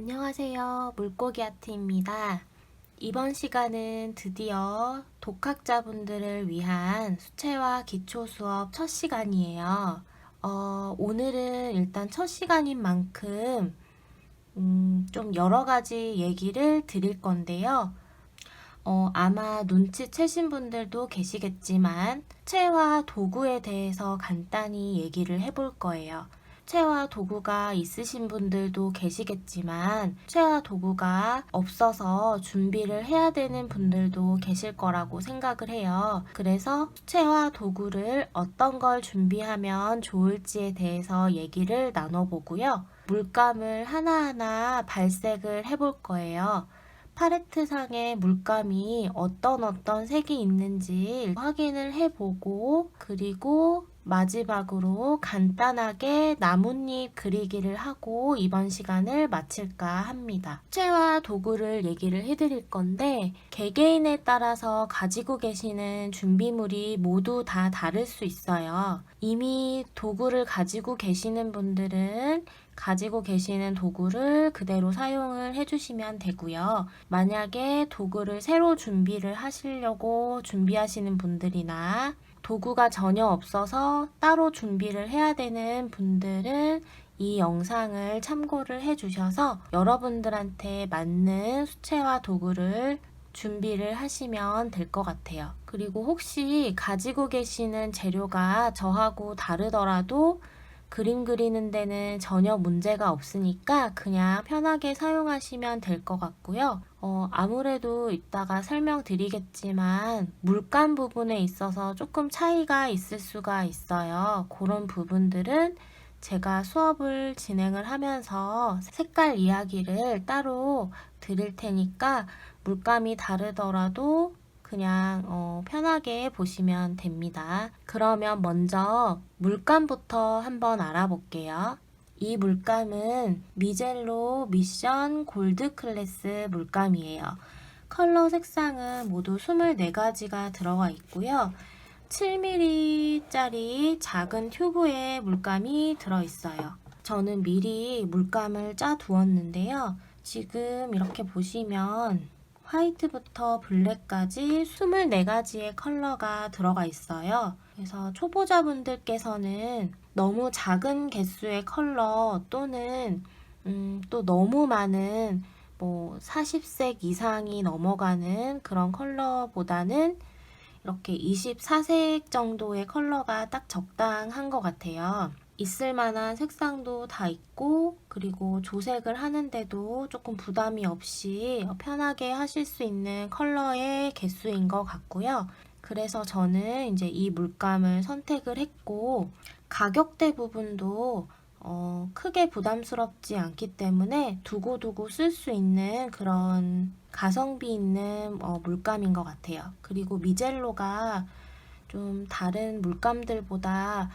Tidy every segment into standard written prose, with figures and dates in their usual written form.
안녕하세요. 물고기 아트입니다. 이번 시간은 드디어 독학자분들을 위한 수채화 기초 수업 첫 시간이에요. 오늘은 일단 첫 시간인 만큼 좀 여러 가지 얘기를 드릴 건데요. 아마 눈치채신 분들도 계시겠지만 수채화 도구에 대해서 간단히 얘기를 해볼 거예요. 수채화 도구가 있으신 분들도 계시겠지만 수채화 도구가 없어서 준비를 해야 되는 분들도 계실 거라고 생각을 해요. 그래서 수채화 도구를 어떤 걸 준비하면 좋을지에 대해서 얘기를 나눠보고요. 물감을 하나하나 발색을 해볼 거예요. 팔레트상에 물감이 어떤 색이 있는지 확인을 해보고, 그리고 마지막으로 간단하게 나뭇잎 그리기를 하고 이번 시간을 마칠까 합니다. 수채화 도구를 얘기를 해드릴 건데 개개인에 따라서 가지고 계시는 준비물이 모두 다 다를 수 있어요. 이미 도구를 가지고 계시는 분들은 가지고 계시는 도구를 그대로 사용을 해주시면 되고요. 만약에 도구를 새로 준비를 하시려고 준비하시는 분들이나 도구가 전혀 없어서 따로 준비를 해야 되는 분들은 이 영상을 참고를 해주셔서 여러분들한테 맞는 수채화 도구를 준비를 하시면 될 것 같아요. 그리고 혹시 가지고 계시는 재료가 저하고 다르더라도 그림 그리는 데는 전혀 문제가 없으니까 그냥 편하게 사용하시면 될 것 같고요. 아무래도 이따가 설명드리겠지만 물감 부분에 있어서 조금 차이가 있을 수가 있어요. 그런 부분들은 제가 수업을 진행을 하면서 색깔 이야기를 따로 드릴 테니까 물감이 다르더라도 그냥 편하게 보시면 됩니다. 그러면 먼저 물감부터 한번 알아볼게요. 이 물감은 미젤로 미션 골드 클래스 물감이에요. 컬러 색상은 모두 24가지가 들어가 있고요. 7mm짜리 작은 튜브에 물감이 들어있어요. 저는 미리 물감을 짜 두었는데요. 지금 이렇게 보시면 화이트부터 블랙까지 24가지의 컬러가 들어가 있어요. 그래서 초보자분들께서는 너무 작은 개수의 컬러 또는 또 너무 많은 40색 이상이 넘어가는 그런 컬러보다는 이렇게 24색 정도의 컬러가 딱 적당한 것 같아요. 있을 만한 색상도 다 있고, 그리고 조색을 하는데도 조금 부담이 없이 편하게 하실 수 있는 컬러의 개수인 것 같고요. 그래서 저는 이제 이 물감을 선택을 했고, 가격대 부분도 크게 부담스럽지 않기 때문에 두고두고 쓸 수 있는 그런 가성비 있는 물감인 것 같아요. 그리고 미젤로가 좀 다른 물감들보다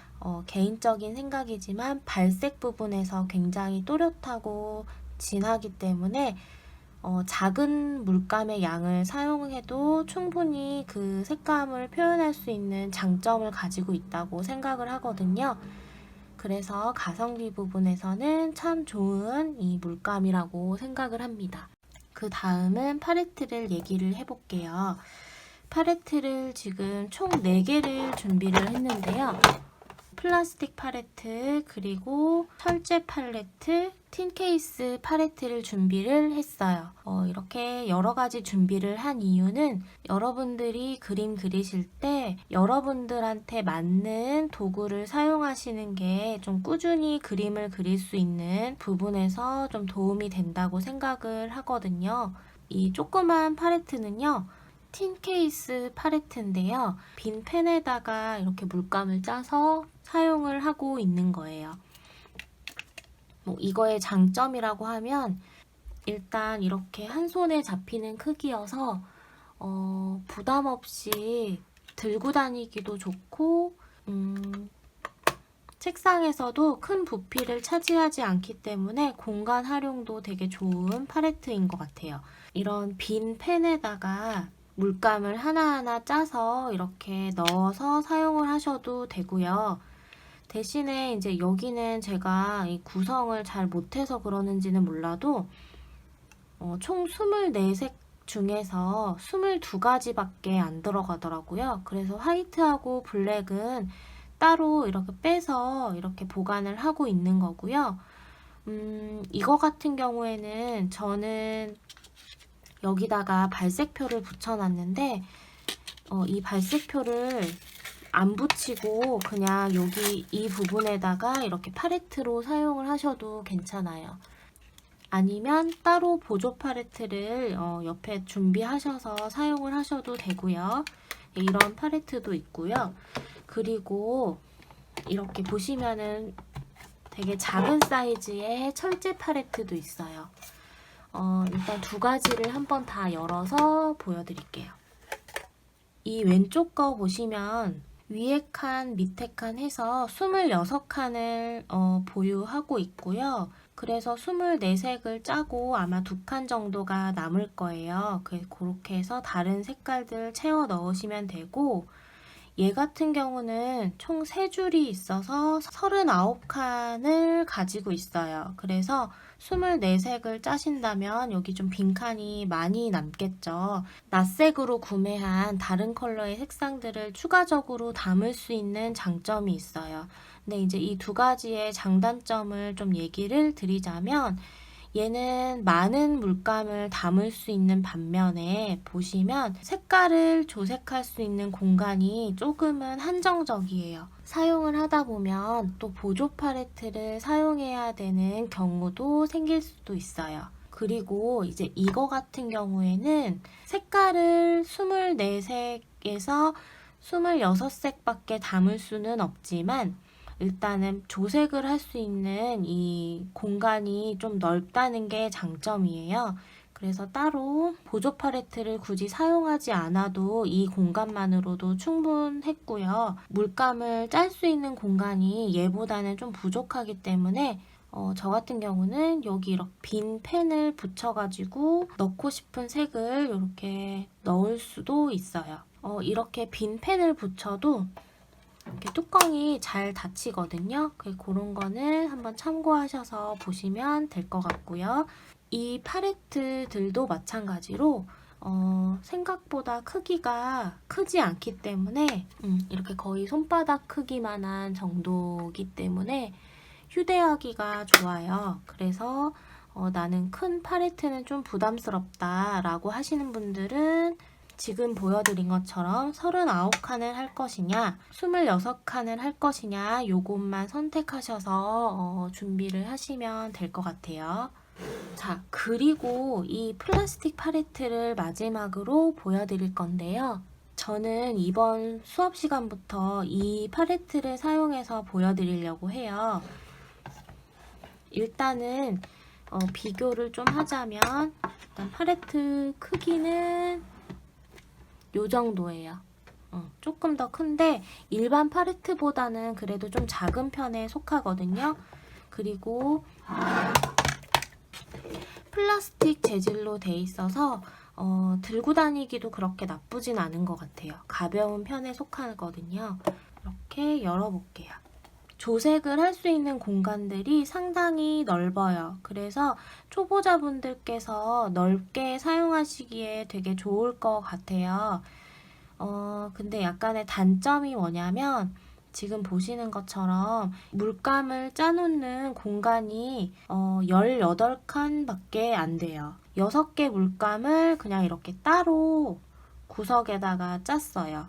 개인적인 생각이지만 발색 부분에서 굉장히 또렷하고 진하기 때문에 작은 물감의 양을 사용해도 충분히 그 색감을 표현할 수 있는 장점을 가지고 있다고 생각을 하거든요. 그래서 가성비 부분에서는 참 좋은 이 물감이라고 생각을 합니다. 그 다음은 팔레트를 얘기를 해볼게요. 팔레트를 지금 총 4개를 준비를 했는데요. 플라스틱 팔레트, 그리고 철제 팔레트, 틴케이스 팔레트를 준비를 했어요. 이렇게 여러 가지 준비를 한 이유는 여러분들이 그림 그리실 때 여러분들한테 맞는 도구를 사용하시는 게 좀 꾸준히 그림을 그릴 수 있는 부분에서 좀 도움이 된다고 생각을 하거든요. 이 조그만 팔레트는요. 틴 케이스 팔레트인데요. 빈 펜에다가 이렇게 물감을 짜서 사용을 하고 있는 거예요. 이거의 장점이라고 하면 일단 이렇게 한 손에 잡히는 크기여서 부담 없이 들고 다니기도 좋고 책상에서도 큰 부피를 차지하지 않기 때문에 공간 활용도 되게 좋은 팔레트인 것 같아요. 이런 빈 펜에다가 물감을 하나하나 짜서 이렇게 넣어서 사용을 하셔도 되고요. 대신에 이제 여기는 제가 이 구성을 잘 못해서 그러는지는 몰라도 총 24색 중에서 22가지밖에 안 들어가더라고요. 그래서 화이트하고 블랙은 따로 이렇게 빼서 이렇게 보관을 하고 있는 거고요. 이거 같은 경우에는 저는 여기다가 발색표를 붙여놨는데 이 발색표를 안 붙이고 그냥 여기 이 부분에다가 이렇게 팔레트로 사용을 하셔도 괜찮아요. 아니면 따로 보조 팔레트를 옆에 준비하셔서 사용을 하셔도 되고요. 이런 팔레트도 있고요. 그리고 이렇게 보시면은 되게 작은 사이즈의 철제 팔레트도 있어요. 일단 두 가지를 한번 다 열어서 보여드릴게요. 이 왼쪽 거 보시면 위에 칸, 밑에 칸 해서 26칸을 보유하고 있고요. 그래서 24색을 짜고 아마 2칸 정도가 남을 거예요. 그렇게 해서 다른 색깔들 채워 넣으시면 되고, 얘 같은 경우는 총 3줄이 있어서 39칸을 가지고 있어요. 그래서 24색을 짜신다면 여기 좀 빈칸이 많이 남겠죠. 낯색으로 구매한 다른 컬러의 색상들을 추가적으로 담을 수 있는 장점이 있어요. 근데 이제 이 두 가지의 장단점을 좀 얘기를 드리자면, 얘는 많은 물감을 담을 수 있는 반면에 보시면 색깔을 조색할 수 있는 공간이 조금은 한정적이에요. 사용을 하다 보면 또 보조 팔레트를 사용해야 되는 경우도 생길 수도 있어요. 그리고 이제 이거 같은 경우에는 색깔을 24색에서 26색밖에 담을 수는 없지만 일단은 조색을 할 수 있는 이 공간이 좀 넓다는 게 장점이에요. 그래서 따로 보조 팔레트를 굳이 사용하지 않아도 이 공간만으로도 충분했고요. 물감을 짤 수 있는 공간이 얘보다는 좀 부족하기 때문에 저 같은 경우는 여기 이렇게 빈 펜을 붙여가지고 넣고 싶은 색을 이렇게 넣을 수도 있어요. 이렇게 빈 펜을 붙여도 이렇게 뚜껑이 잘 닫히거든요. 그런 거는 한번 참고하셔서 보시면 될 것 같고요. 이 팔레트들도 마찬가지로 생각보다 크기가 크지 않기 때문에 이렇게 거의 손바닥 크기만한 정도이기 때문에 휴대하기가 좋아요. 그래서 나는 큰 팔레트는 좀 부담스럽다 라고 하시는 분들은 지금 보여드린 것처럼 39칸을 할 것이냐 26칸을 할 것이냐 요것만 선택하셔서 준비를 하시면 될 것 같아요. 자, 그리고 이 플라스틱 팔레트를 마지막으로 보여드릴 건데요. 저는 이번 수업 시간부터 이 팔레트를 사용해서 보여드리려고 해요. 일단은 비교를 좀 하자면 일단 팔레트 크기는 요 정도예요. 조금 더 큰데 일반 팔레트보다는 그래도 좀 작은 편에 속하거든요. 그리고 플라스틱 재질로 돼 있어서 들고 다니기도 그렇게 나쁘진 않은 것 같아요. 가벼운 편에 속하거든요. 이렇게 열어볼게요. 조색을 할 수 있는 공간들이 상당히 넓어요. 그래서 초보자분들께서 넓게 사용하시기에 되게 좋을 것 같아요. 근데 약간의 단점이 뭐냐면 지금 보시는 것처럼 물감을 짜놓는 공간이 18칸밖에 안 돼요. 6개 물감을 그냥 이렇게 따로 구석에다가 짰어요.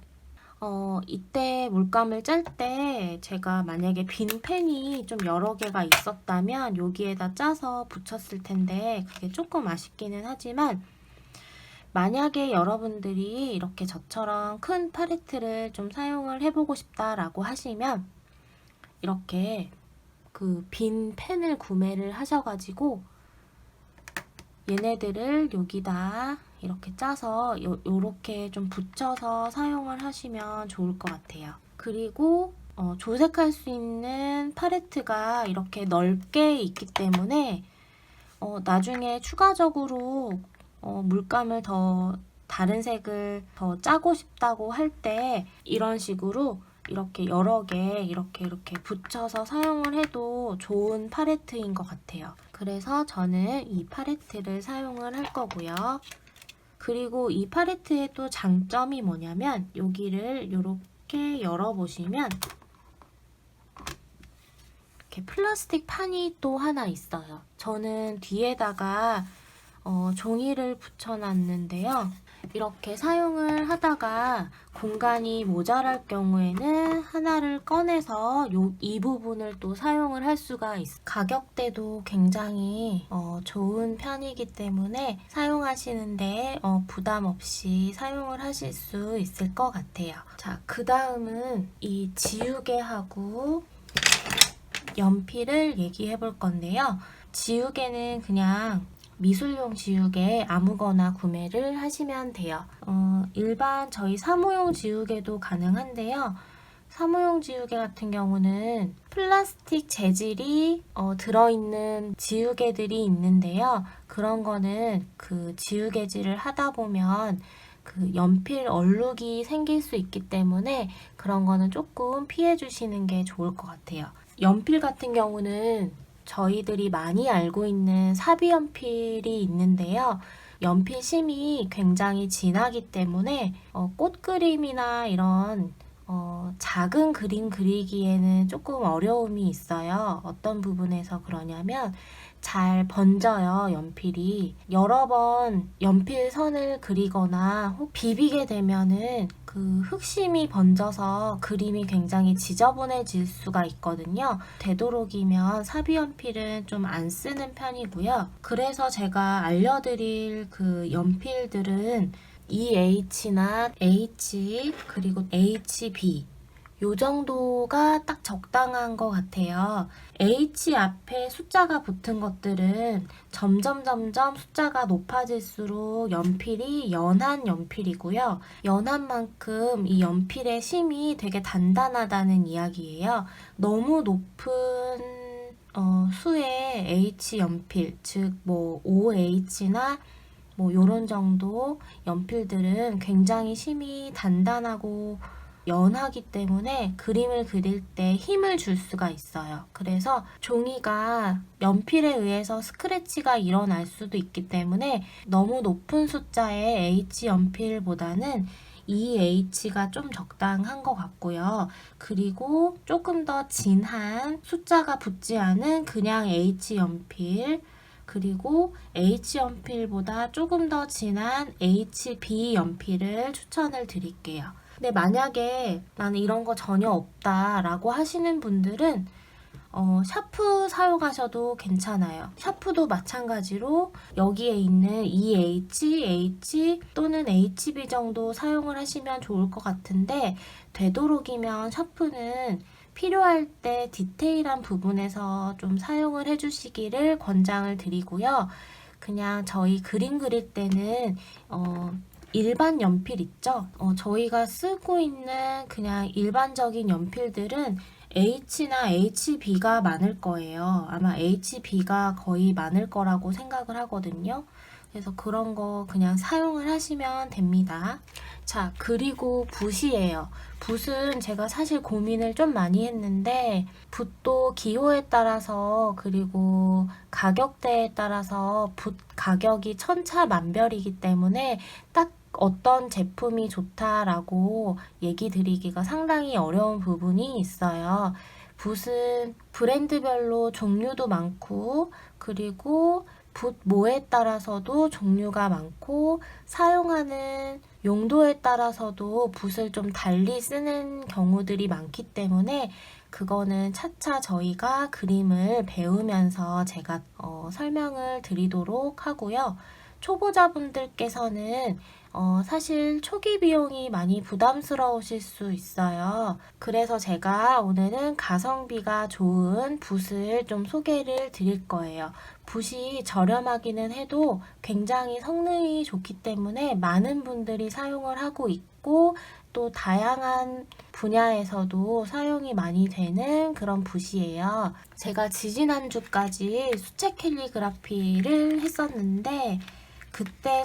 이때 물감을 짤 때 제가 만약에 빈 펜이 좀 여러 개가 있었다면 여기에다 짜서 붙였을 텐데 그게 조금 아쉽기는 하지만 만약에 여러분들이 이렇게 저처럼 큰 팔레트를 좀 사용을 해보고 싶다라고 하시면 이렇게 그 빈 펜을 구매를 하셔가지고 얘네들을 여기다 이렇게 짜서 요렇게 좀 붙여서 사용을 하시면 좋을 것 같아요. 그리고 조색할 수 있는 팔레트가 이렇게 넓게 있기 때문에 나중에 추가적으로 물감을 더 다른 색을 더 짜고 싶다고 할 때 이런 식으로 이렇게 여러 개 이렇게 붙여서 사용을 해도 좋은 팔레트인 것 같아요. 그래서 저는 이 팔레트를 사용을 할 거고요. 그리고 이 팔레트의 또 장점이 뭐냐면 여기를 이렇게 열어보시면 이렇게 플라스틱 판이 또 하나 있어요. 저는 뒤에다가 종이를 붙여놨는데요. 이렇게 사용을 하다가 공간이 모자랄 경우에는 하나를 꺼내서 이 부분을 또 사용을 할 수가 있어요. 가격대도 굉장히 좋은 편이기 때문에 사용하시는데 부담 없이 사용을 하실 수 있을 것 같아요. 자, 그 다음은 이 지우개하고 연필을 얘기해 볼 건데요. 지우개는 그냥 미술용 지우개 아무거나 구매를 하시면 돼요. 일반 저희 사무용 지우개도 가능한데요. 사무용 지우개 같은 경우는 플라스틱 재질이 들어있는 지우개들이 있는데요. 그런 거는 그 지우개질을 하다 보면 그 연필 얼룩이 생길 수 있기 때문에 그런 거는 조금 피해 주시는 게 좋을 것 같아요. 연필 같은 경우는 저희들이 많이 알고 있는 사비 연필이 있는데요. 연필 심이 굉장히 진하기 때문에 꽃 그림이나 이런 작은 그림 그리기에는 조금 어려움이 있어요. 어떤 부분에서 그러냐면 잘 번져요, 연필이. 여러 번 연필 선을 그리거나 혹 비비게 되면은 그 흑심이 번져서 그림이 굉장히 지저분해질 수가 있거든요. 되도록이면 사비 연필은 좀 안 쓰는 편이고요. 그래서 제가 알려드릴 그 연필들은 EH나 H 그리고 HB 요 정도가 딱 적당한 것 같아요. H 앞에 숫자가 붙은 것들은 점점 숫자가 높아질수록 연필이 연한 연필이고요. 연한 만큼 이 연필의 심이 되게 단단하다는 이야기예요. 너무 높은 수의 H 연필, 즉 뭐 OH나 뭐 요런 정도 연필들은 굉장히 심이 단단하고 연하기 때문에 그림을 그릴 때 힘을 줄 수가 있어요. 그래서 종이가 연필에 의해서 스크래치가 일어날 수도 있기 때문에 너무 높은 숫자의 H 연필보다는 EH가 좀 적당한 것 같고요. 그리고 조금 더 진한 숫자가 붙지 않은 그냥 H 연필, 그리고 H 연필보다 조금 더 진한 HB 연필을 추천을 드릴게요. 근데 만약에 나는 이런 거 전혀 없다 라고 하시는 분들은 샤프 사용하셔도 괜찮아요. 샤프도 마찬가지로 여기에 있는 EH, H 또는 HB 정도 사용을 하시면 좋을 것 같은데 되도록이면 샤프는 필요할 때 디테일한 부분에서 좀 사용을 해주시기를 권장을 드리고요. 그냥 저희 그림 그릴 때는 일반 연필 있죠? 저희가 쓰고 있는 그냥 일반적인 연필들은 H나 HB가 많을 거예요. 아마 HB가 거의 많을 거라고 생각을 하거든요. 그래서 그런 거 그냥 사용을 하시면 됩니다. 자, 그리고 붓이에요. 붓은 제가 사실 고민을 좀 많이 했는데 붓도 기호에 따라서 그리고 가격대에 따라서 붓 가격이 천차만별이기 때문에 딱 어떤 제품이 좋다라고 얘기 드리기가 상당히 어려운 부분이 있어요. 붓은 브랜드별로 종류도 많고 그리고 붓 모에 따라서도 종류가 많고 사용하는 용도에 따라서도 붓을 좀 달리 쓰는 경우들이 많기 때문에 그거는 차차 저희가 그림을 배우면서 제가 설명을 드리도록 하고요. 초보자분들께서는 사실 초기 비용이 많이 부담스러우실 수 있어요. 그래서 제가 오늘은 가성비가 좋은 붓을 좀 소개를 드릴 거예요. 붓이 저렴하기는 해도 굉장히 성능이 좋기 때문에 많은 분들이 사용을 하고 있고 또 다양한 분야에서도 사용이 많이 되는 그런 붓이에요. 제가 지지난주까지 수채 캘리그라피를 했었는데 그때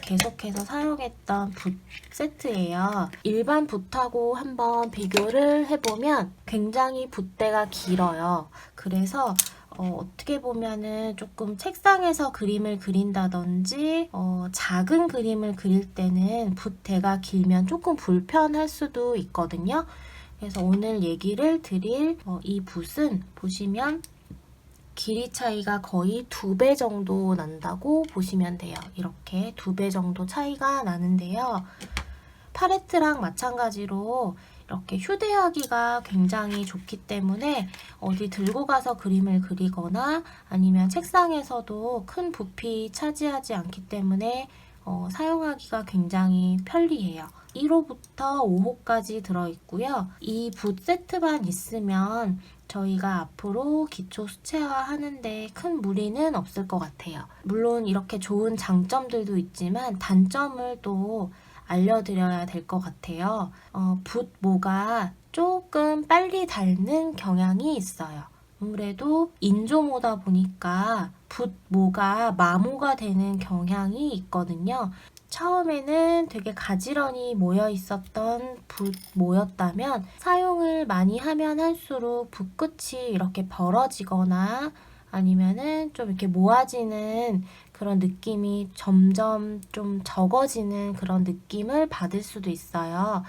계속해서 사용했던 붓 세트예요. 일반 붓하고 한번 비교를 해보면 굉장히 붓대가 길어요. 그래서 어떻게 보면은 조금 책상에서 그림을 그린다든지 작은 그림을 그릴 때는 붓대가 길면 조금 불편할 수도 있거든요. 그래서 오늘 얘기를 드릴 이 붓은 보시면 길이 차이가 거의 2배 정도 난다고 보시면 돼요. 이렇게 2배 정도 차이가 나는데요. 팔레트랑 마찬가지로 이렇게 휴대하기가 굉장히 좋기 때문에 어디 들고 가서 그림을 그리거나 아니면 책상에서도 큰 부피 차지하지 않기 때문에 사용하기가 굉장히 편리해요. 1호부터 5호까지 들어있고요. 이 붓 세트만 있으면 저희가 앞으로 기초 수채화 하는데 큰 무리는 없을 것 같아요. 물론 이렇게 좋은 장점들도 있지만 단점을 또 알려드려야 될 것 같아요. 붓 모가 조금 빨리 닳는 경향이 있어요. 아무래도 인조모다 보니까 붓 모가 마모가 되는 경향이 있거든요. 처음에는 되게 가지런히 모여 있었던 붓 모였다면 사용을 많이 하면 할수록 붓 끝이 이렇게 벌어지거나 아니면은 좀 이렇게 모아지는 그런 느낌이 점점 좀 적어지는 그런 느낌을 받을 수도 있어요.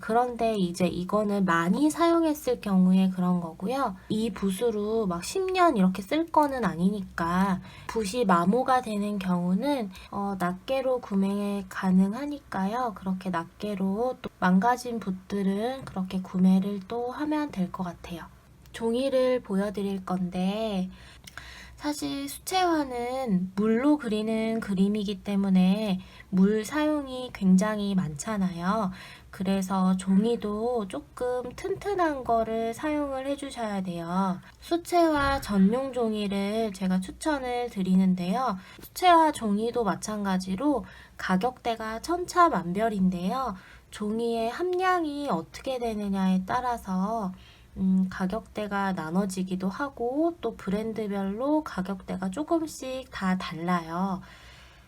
그런데 이제 이거는 많이 사용했을 경우에 그런 거고요. 이 붓으로 막 10년 이렇게 쓸 거는 아니니까 붓이 마모가 되는 경우는 낱개로 구매 가능하니까요. 그렇게 낱개로 또 망가진 붓들은 그렇게 구매를 또 하면 될 것 같아요. 종이를 보여드릴 건데 사실 수채화는 물로 그리는 그림이기 때문에 물 사용이 굉장히 많잖아요. 그래서 종이도 조금 튼튼한 거를 사용을 해주셔야 돼요. 수채화 전용 종이를 제가 추천을 드리는데요. 수채화 종이도 마찬가지로 가격대가 천차만별인데요. 종이의 함량이 어떻게 되느냐에 따라서 가격대가 나눠지기도 하고 또 브랜드별로 가격대가 조금씩 다 달라요.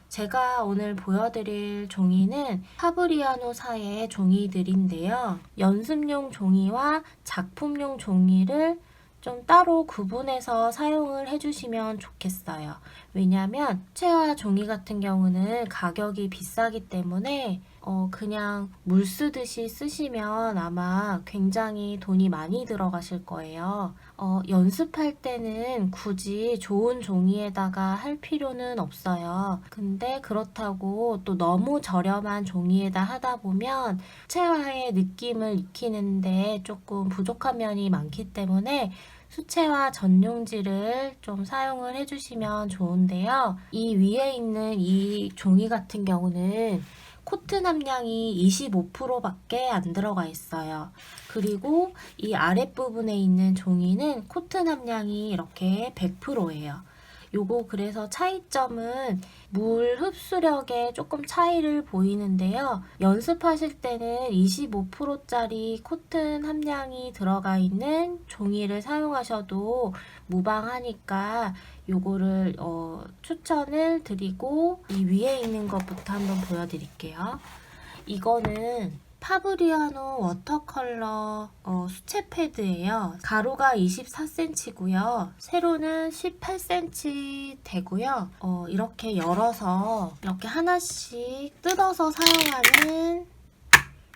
제가 오늘 보여드릴 종이는 파브리아노사의 종이들인데요. 연습용 종이와 작품용 종이를 좀 따로 구분해서 사용을 해주시면 좋겠어요. 왜냐하면 수채화 종이 같은 경우는 가격이 비싸기 때문에 그냥 물 쓰듯이 쓰시면 아마 굉장히 돈이 많이 들어가실 거예요. 연습할 때는 굳이 좋은 종이에다가 할 필요는 없어요. 근데 그렇다고 또 너무 저렴한 종이에다 하다 보면 수채화의 느낌을 익히는데 조금 부족한 면이 많기 때문에 수채화 전용지를 좀 사용을 해주시면 좋은데요. 이 위에 있는 이 종이 같은 경우는 코튼 함량이 25%밖에 안 들어가 있어요. 그리고 이 아랫부분에 있는 종이는 코튼 함량이 이렇게 100%예요. 요거 그래서 차이점은 물 흡수력에 조금 차이를 보이는데요. 연습하실 때는 25%짜리 코튼 함량이 들어가 있는 종이를 사용하셔도 무방하니까 요거를 추천을 드리고 이 위에 있는 것부터 한번 보여드릴게요. 이거는 파브리아노 워터컬러 수채 패드예요. 가로가 24cm고요. 세로는 18cm 되고요. 이렇게 열어서 이렇게 하나씩 뜯어서 사용하는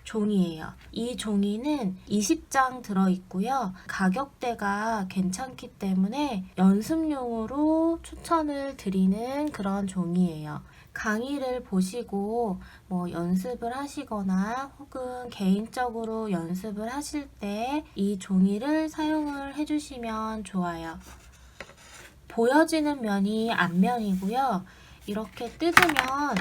종이에요. 이 종이는 20장 들어있고요. 가격대가 괜찮기 때문에 연습용으로 추천을 드리는 그런 종이에요. 강의를 보시고 연습을 하시거나 혹은 개인적으로 연습을 하실 때 이 종이를 사용을 해주시면 좋아요. 보여지는 면이 앞면이고요. 이렇게 뜯으면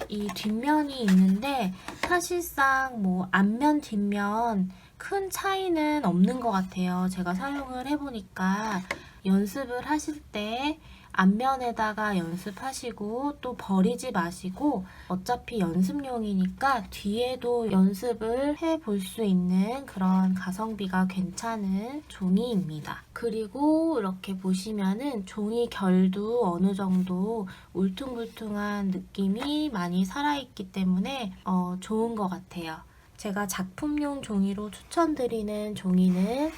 이 뒷면이 있는데 사실상 앞면 뒷면 큰 차이는 없는 것 같아요. 제가 사용을 해보니까 연습을 하실 때 앞면에다가 연습하시고 또 버리지 마시고 어차피 연습용이니까 뒤에도 연습을 해볼 수 있는 그런 가성비가 괜찮은 종이입니다. 그리고 이렇게 보시면은 종이 결도 어느 정도 울퉁불퉁한 느낌이 많이 살아있기 때문에 좋은 것 같아요. 제가 작품용 종이로 추천드리는 종이는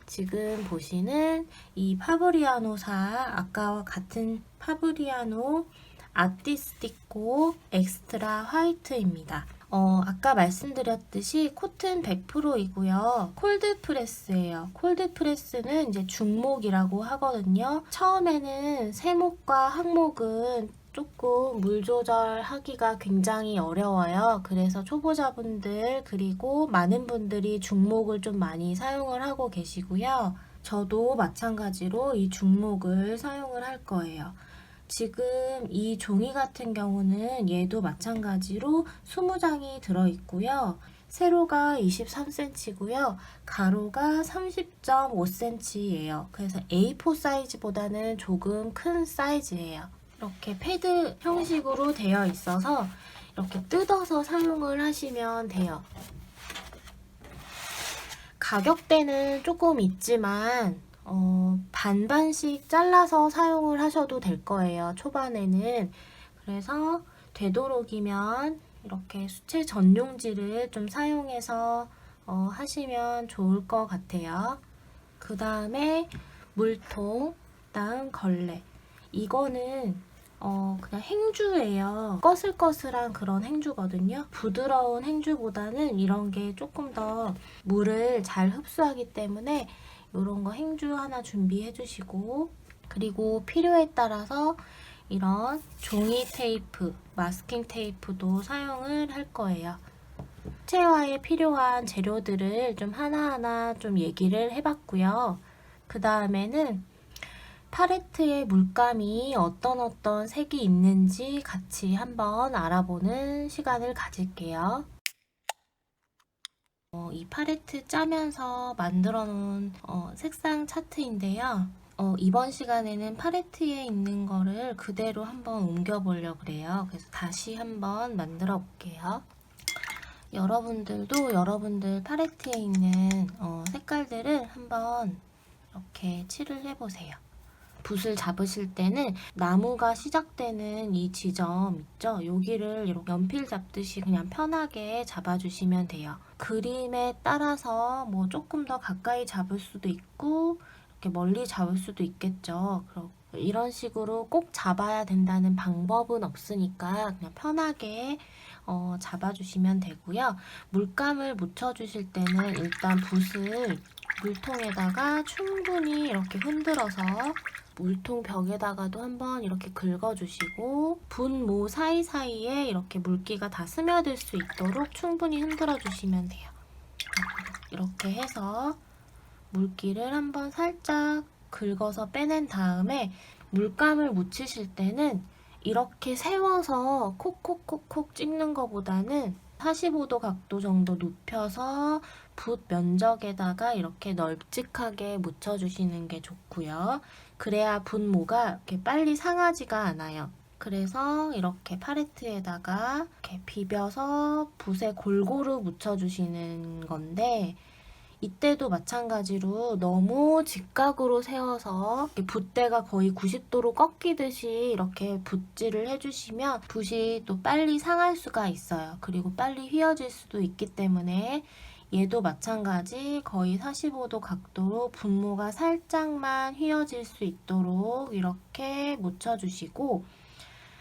지금 보시는 이 파브리아노사, 아까와 같은 파브리아노 아티스티코 엑스트라 화이트입니다. 아까 말씀드렸듯이 코튼 100%이고요. 콜드프레스예요. 콜드프레스는 이제 중목이라고 하거든요. 처음에는 세목과 항목은 조금 물 조절하기가 굉장히 어려워요. 그래서 초보자분들 그리고 많은 분들이 중목을 좀 많이 사용을 하고 계시고요. 저도 마찬가지로 이 중목을 사용을 할 거예요. 지금 이 종이 같은 경우는 얘도 마찬가지로 20장이 들어있고요. 세로가 23cm고요. 가로가 30.5cm예요. 그래서 A4 사이즈보다는 조금 큰 사이즈예요. 이렇게 패드 형식으로 되어 있어서 이렇게 뜯어서 사용을 하시면 돼요. 가격대는 조금 있지만 반반씩 잘라서 사용을 하셔도 될 거예요. 초반에는. 그래서 되도록이면 이렇게 수채 전용지를 좀 사용해서 하시면 좋을 것 같아요. 그 다음에 물통, 다음 걸레. 이거는 그냥 행주예요. 꺼슬꺼슬한 그런 행주거든요. 부드러운 행주보다는 이런 게 조금 더 물을 잘 흡수하기 때문에 이런 거 행주 하나 준비해 주시고, 그리고 필요에 따라서 이런 종이 테이프, 마스킹 테이프도 사용을 할 거예요. 수채화에 필요한 재료들을 좀 하나하나 좀 얘기를 해봤고요. 그 다음에는 팔레트에 물감이 어떤 색이 있는지 같이 한번 알아보는 시간을 가질게요. 이 팔레트 짜면서 만들어 놓은 색상 차트인데요. 이번 시간에는 팔레트에 있는 거를 그대로 한번 옮겨 보려고 그래요. 그래서 다시 한번 만들어 볼게요. 여러분들도 여러분들 팔레트에 있는 색깔들을 한번 이렇게 칠을 해보세요. 붓을 잡으실 때는 나무가 시작되는 이 지점 있죠? 여기를 이렇게 연필 잡듯이 그냥 편하게 잡아주시면 돼요. 그림에 따라서 뭐 조금 더 가까이 잡을 수도 있고 이렇게 멀리 잡을 수도 있겠죠. 이런 식으로 꼭 잡아야 된다는 방법은 없으니까 그냥 편하게 잡아주시면 되고요. 물감을 묻혀주실 때는 일단 붓을 물통에다가 충분히 이렇게 흔들어서 물통 벽에다가도 한번 이렇게 긁어주시고 분모 사이사이에 이렇게 물기가 다 스며들 수 있도록 충분히 흔들어 주시면 돼요. 이렇게 해서 물기를 한번 살짝 긁어서 빼낸 다음에 물감을 묻히실 때는 이렇게 세워서 콕콕콕콕 찍는 것보다는 45도 각도 정도 눕혀서 붓 면적에다가 이렇게 널찍하게 묻혀주시는 게 좋고요. 그래야 분모가 이렇게 빨리 상하지가 않아요. 그래서 이렇게 팔레트에다가 이렇게 비벼서 붓에 골고루 묻혀주시는 건데 이때도 마찬가지로 너무 직각으로 세워서 붓대가 거의 90도로 꺾이듯이 이렇게 붓질을 해주시면 붓이 또 빨리 상할 수가 있어요. 그리고 빨리 휘어질 수도 있기 때문에 얘도 마찬가지 거의 45도 각도로 분모가 살짝만 휘어질 수 있도록 이렇게 묻혀주시고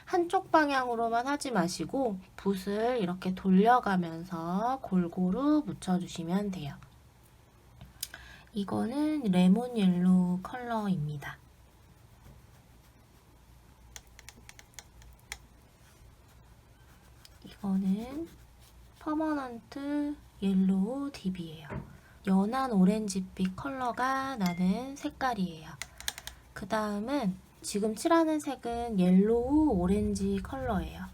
한쪽 방향으로만 하지 마시고 붓을 이렇게 돌려가면서 골고루 묻혀주시면 돼요. 이거는 레몬 옐로우 컬러입니다. 이거는 퍼머넌트 옐로우 딥이에요. 연한 오렌지빛 컬러가 나는 색깔이에요. 그 다음은 지금 칠하는 색은 옐로우 오렌지 컬러예요.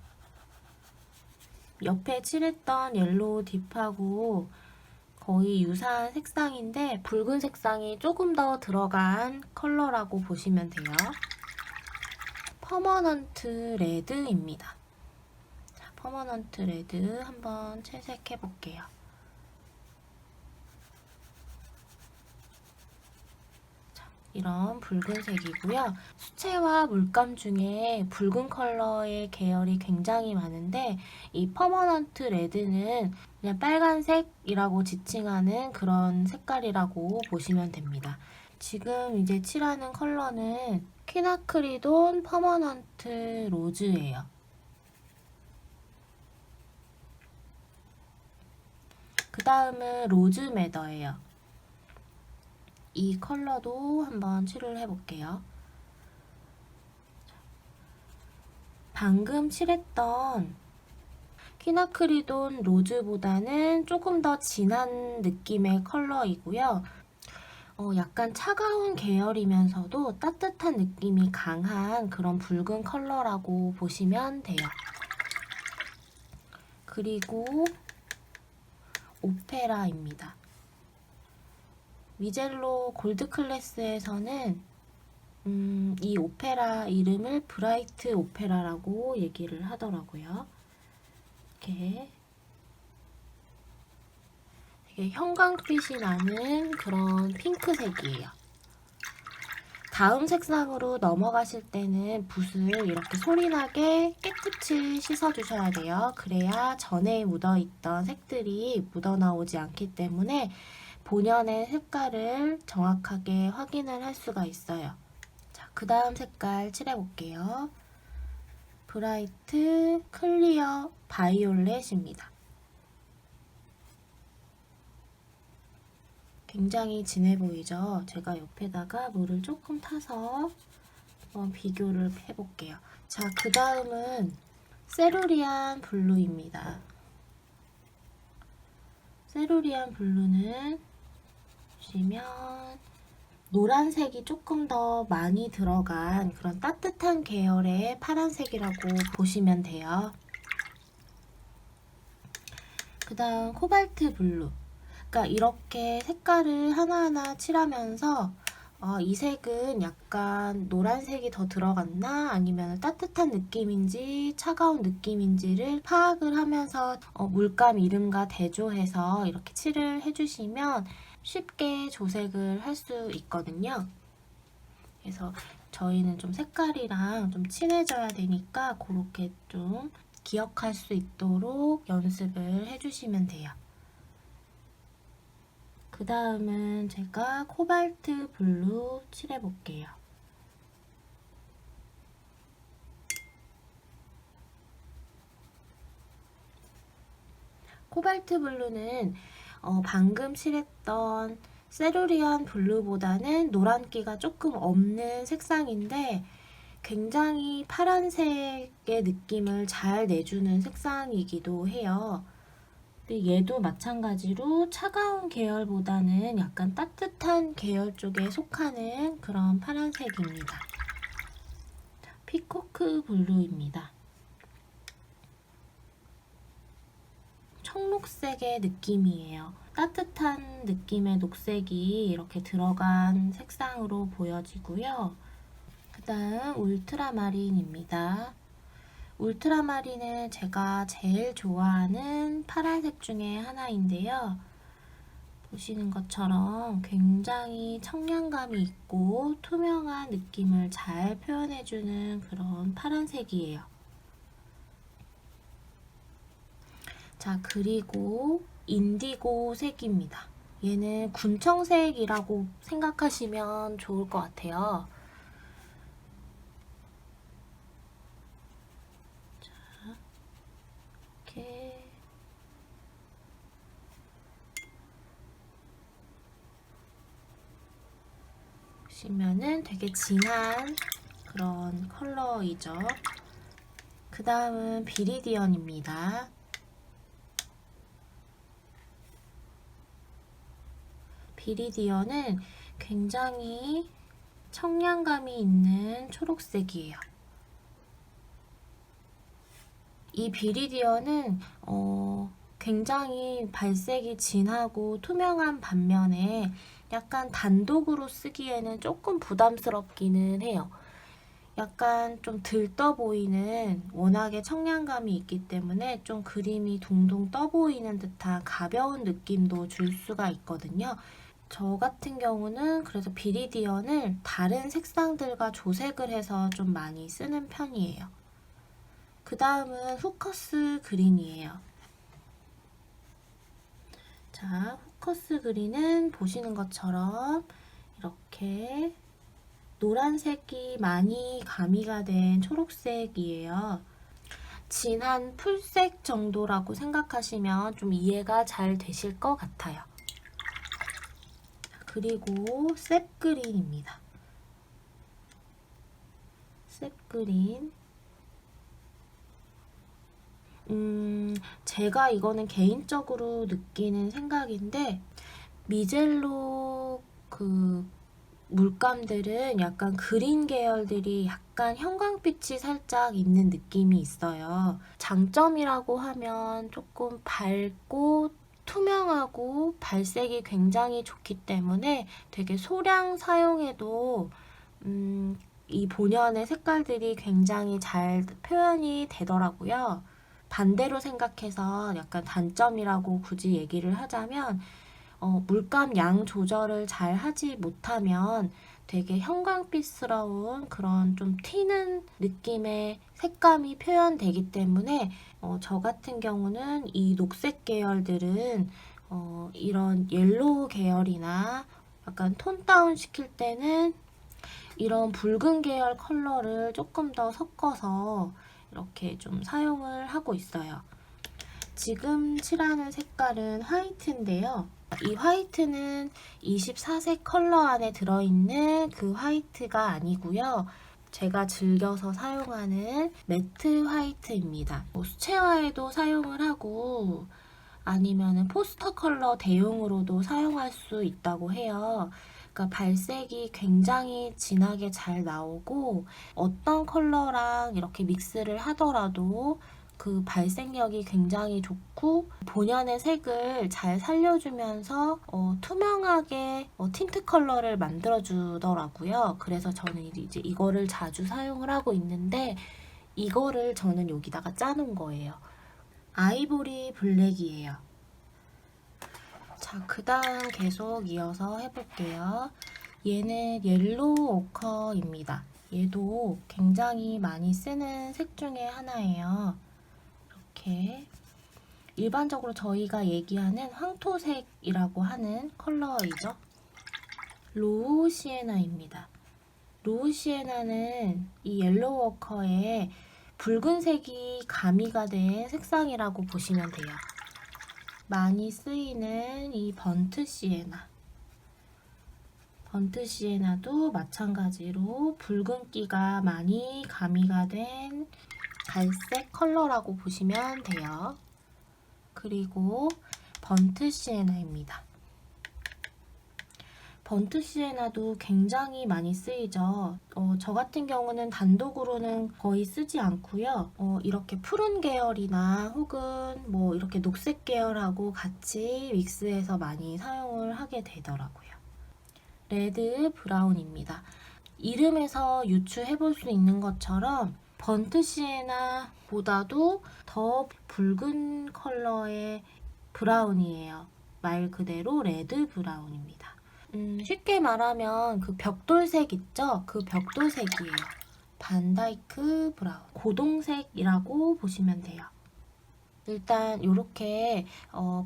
옆에 칠했던 옐로우 딥하고 거의 유사한 색상인데 붉은 색상이 조금 더 들어간 컬러라고 보시면 돼요. 퍼머넌트 레드입니다. 자, 퍼머넌트 레드 한번 채색해 볼게요. 이런 붉은색이고요. 수채화 물감 중에 붉은 컬러의 계열이 굉장히 많은데 이 퍼머넌트 레드는 그냥 빨간색이라고 지칭하는 그런 색깔이라고 보시면 됩니다. 지금 이제 칠하는 컬러는 퀴나크리돈 퍼머넌트 로즈예요. 그 다음은 로즈 매더예요. 이 컬러도 한번 칠을 해볼게요. 방금 칠했던 퀴나크리돈 로즈보다는 조금 더 진한 느낌의 컬러이고요. 약간 차가운 계열이면서도 따뜻한 느낌이 강한 그런 붉은 컬러라고 보시면 돼요. 그리고 오페라입니다. 미젤로 골드 클래스에서는 이 오페라 이름을 브라이트 오페라라고 얘기를 하더라고요. 이렇게 되게 형광빛이 나는 그런 핑크색이에요. 다음 색상으로 넘어가실 때는 붓을 이렇게 소리나게 깨끗이 씻어주셔야 돼요. 그래야 전에 묻어있던 색들이 묻어나오지 않기 때문에 본연의 색깔을 정확하게 확인을 할 수가 있어요. 자, 그 다음 색깔 칠해볼게요. 브라이트 클리어 바이올렛입니다. 굉장히 진해 보이죠? 제가 옆에다가 물을 조금 타서 한번 비교를 해볼게요. 자, 그 다음은 세루리안 블루입니다. 세루리안 블루는 보시면 노란색이 조금 더 많이 들어간 그런 따뜻한 계열의 파란색이라고 보시면 돼요. 그 다음 코발트 블루. 그러니까 이렇게 색깔을 하나하나 칠하면서 이 색은 약간 노란색이 더 들어갔나 아니면 따뜻한 느낌인지 차가운 느낌인지를 파악을 하면서 물감 이름과 대조해서 이렇게 칠을 해주시면 쉽게 조색을 할 수 있거든요. 그래서 저희는 좀 색깔이랑 좀 친해져야 되니까 그렇게 좀 기억할 수 있도록 연습을 해주시면 돼요. 그 다음은 제가 코발트 블루 칠해볼게요. 코발트 블루는 방금 칠했던 세루리안 블루보다는 노란기가 조금 없는 색상인데 굉장히 파란색의 느낌을 잘 내주는 색상이기도 해요. 얘도 마찬가지로 차가운 계열보다는 약간 따뜻한 계열 쪽에 속하는 그런 파란색입니다. 피코크 블루입니다. 청록색의 느낌이에요. 따뜻한 느낌의 녹색이 이렇게 들어간 색상으로 보여지고요. 그 다음 울트라마린입니다. 울트라마린은 제가 제일 좋아하는 파란색 중에 하나인데요. 보시는 것처럼 굉장히 청량감이 있고 투명한 느낌을 잘 표현해주는 그런 파란색이에요. 자, 그리고 인디고 색입니다. 얘는 군청색이라고 생각하시면 좋을 것 같아요. 자, 이렇게 보시면은 되게 진한 그런 컬러이죠. 그 다음은 비리디언입니다. 비리디언은 굉장히 청량감이 있는 초록색이에요. 이 비리디언은 굉장히 발색이 진하고 투명한 반면에 약간 단독으로 쓰기에는 조금 부담스럽기는 해요. 약간 좀 들떠 보이는, 워낙에 청량감이 있기 때문에 좀 그림이 둥둥 떠 보이는 듯한 가벼운 느낌도 줄 수가 있거든요. 저 같은 경우는 그래서 비리디언을 다른 색상들과 조색을 해서 좀 많이 쓰는 편이에요. 그 다음은 후커스 그린이에요. 자, 후커스 그린은 보시는 것처럼 이렇게 노란색이 많이 가미가 된 초록색이에요. 진한 풀색 정도라고 생각하시면 좀 이해가 잘 되실 것 같아요. 그리고 셉그린입니다. 셉그린. 제가 이거는 개인적으로 느끼는 생각인데, 미젤로 그 물감들은 약간 그린 계열들이 약간 형광빛이 살짝 있는 느낌이 있어요. 장점이라고 하면 조금 밝고 투명하고 발색이 굉장히 좋기 때문에 되게 소량 사용해도 이 본연의 색깔들이 굉장히 잘 표현이 되더라고요. 반대로 생각해서 약간 단점이라고 굳이 얘기를 하자면 물감 양 조절을 잘 하지 못하면 되게 형광빛스러운 그런 좀 튀는 느낌의 색감이 표현되기 때문에 저 같은 경우는 이 녹색 계열들은 이런 옐로우 계열이나 약간 톤 다운 시킬 때는 이런 붉은 계열 컬러를 조금 더 섞어서 이렇게 좀 사용을 하고 있어요. 지금 칠하는 색깔은 화이트인데요. 이 화이트는 24색 컬러 안에 들어있는 그 화이트가 아니고요. 제가 즐겨서 사용하는 매트 화이트입니다. 수채화에도 사용을 하고 아니면 포스터 컬러 대용으로도 사용할 수 있다고 해요. 그러니까 발색이 굉장히 진하게 잘 나오고 어떤 컬러랑 이렇게 믹스를 하더라도 그 발색력이 굉장히 좋고 본연의 색을 잘 살려주면서 투명하게 틴트 컬러를 만들어주더라고요. 그래서 저는 이제 이거를 자주 사용을 하고 있는데 이거를 저는 여기다가 짜놓은 거예요. 아이보리 블랙이에요. 자, 그 다음 계속 이어서 해볼게요. 얘는 옐로우 오커입니다. 얘도 굉장히 많이 쓰는 색 중에 하나예요. 이렇게 일반적으로 저희가 얘기하는 황토색이라고 하는 컬러이죠. 로우 시에나입니다. 로우 시에나는 이 옐로우 오커에 붉은색이 가미가 된 색상이라고 보시면 돼요. 많이 쓰이는 이 번트 시에나. 번트 시에나도 마찬가지로 붉은기가 많이 가미가 된 갈색 컬러라고 보시면 돼요. 그리고 번트 시에나입니다. 번트 시에나도 굉장히 많이 쓰이죠. 저 같은 경우는 단독으로는 거의 쓰지 않고요. 이렇게 푸른 계열이나 혹은 뭐 이렇게 녹색 계열하고 같이 믹스해서 많이 사용을 하게 되더라고요. 레드 브라운입니다. 이름에서 유추해 볼 수 있는 것처럼 번트 시에나보다도 더 붉은 컬러의 브라운이에요. 말 그대로 레드 브라운입니다. 쉽게 말하면 그 벽돌색 있죠? 그 벽돌색이에요. 반다이크 브라운. 고동색이라고 보시면 돼요. 일단 이렇게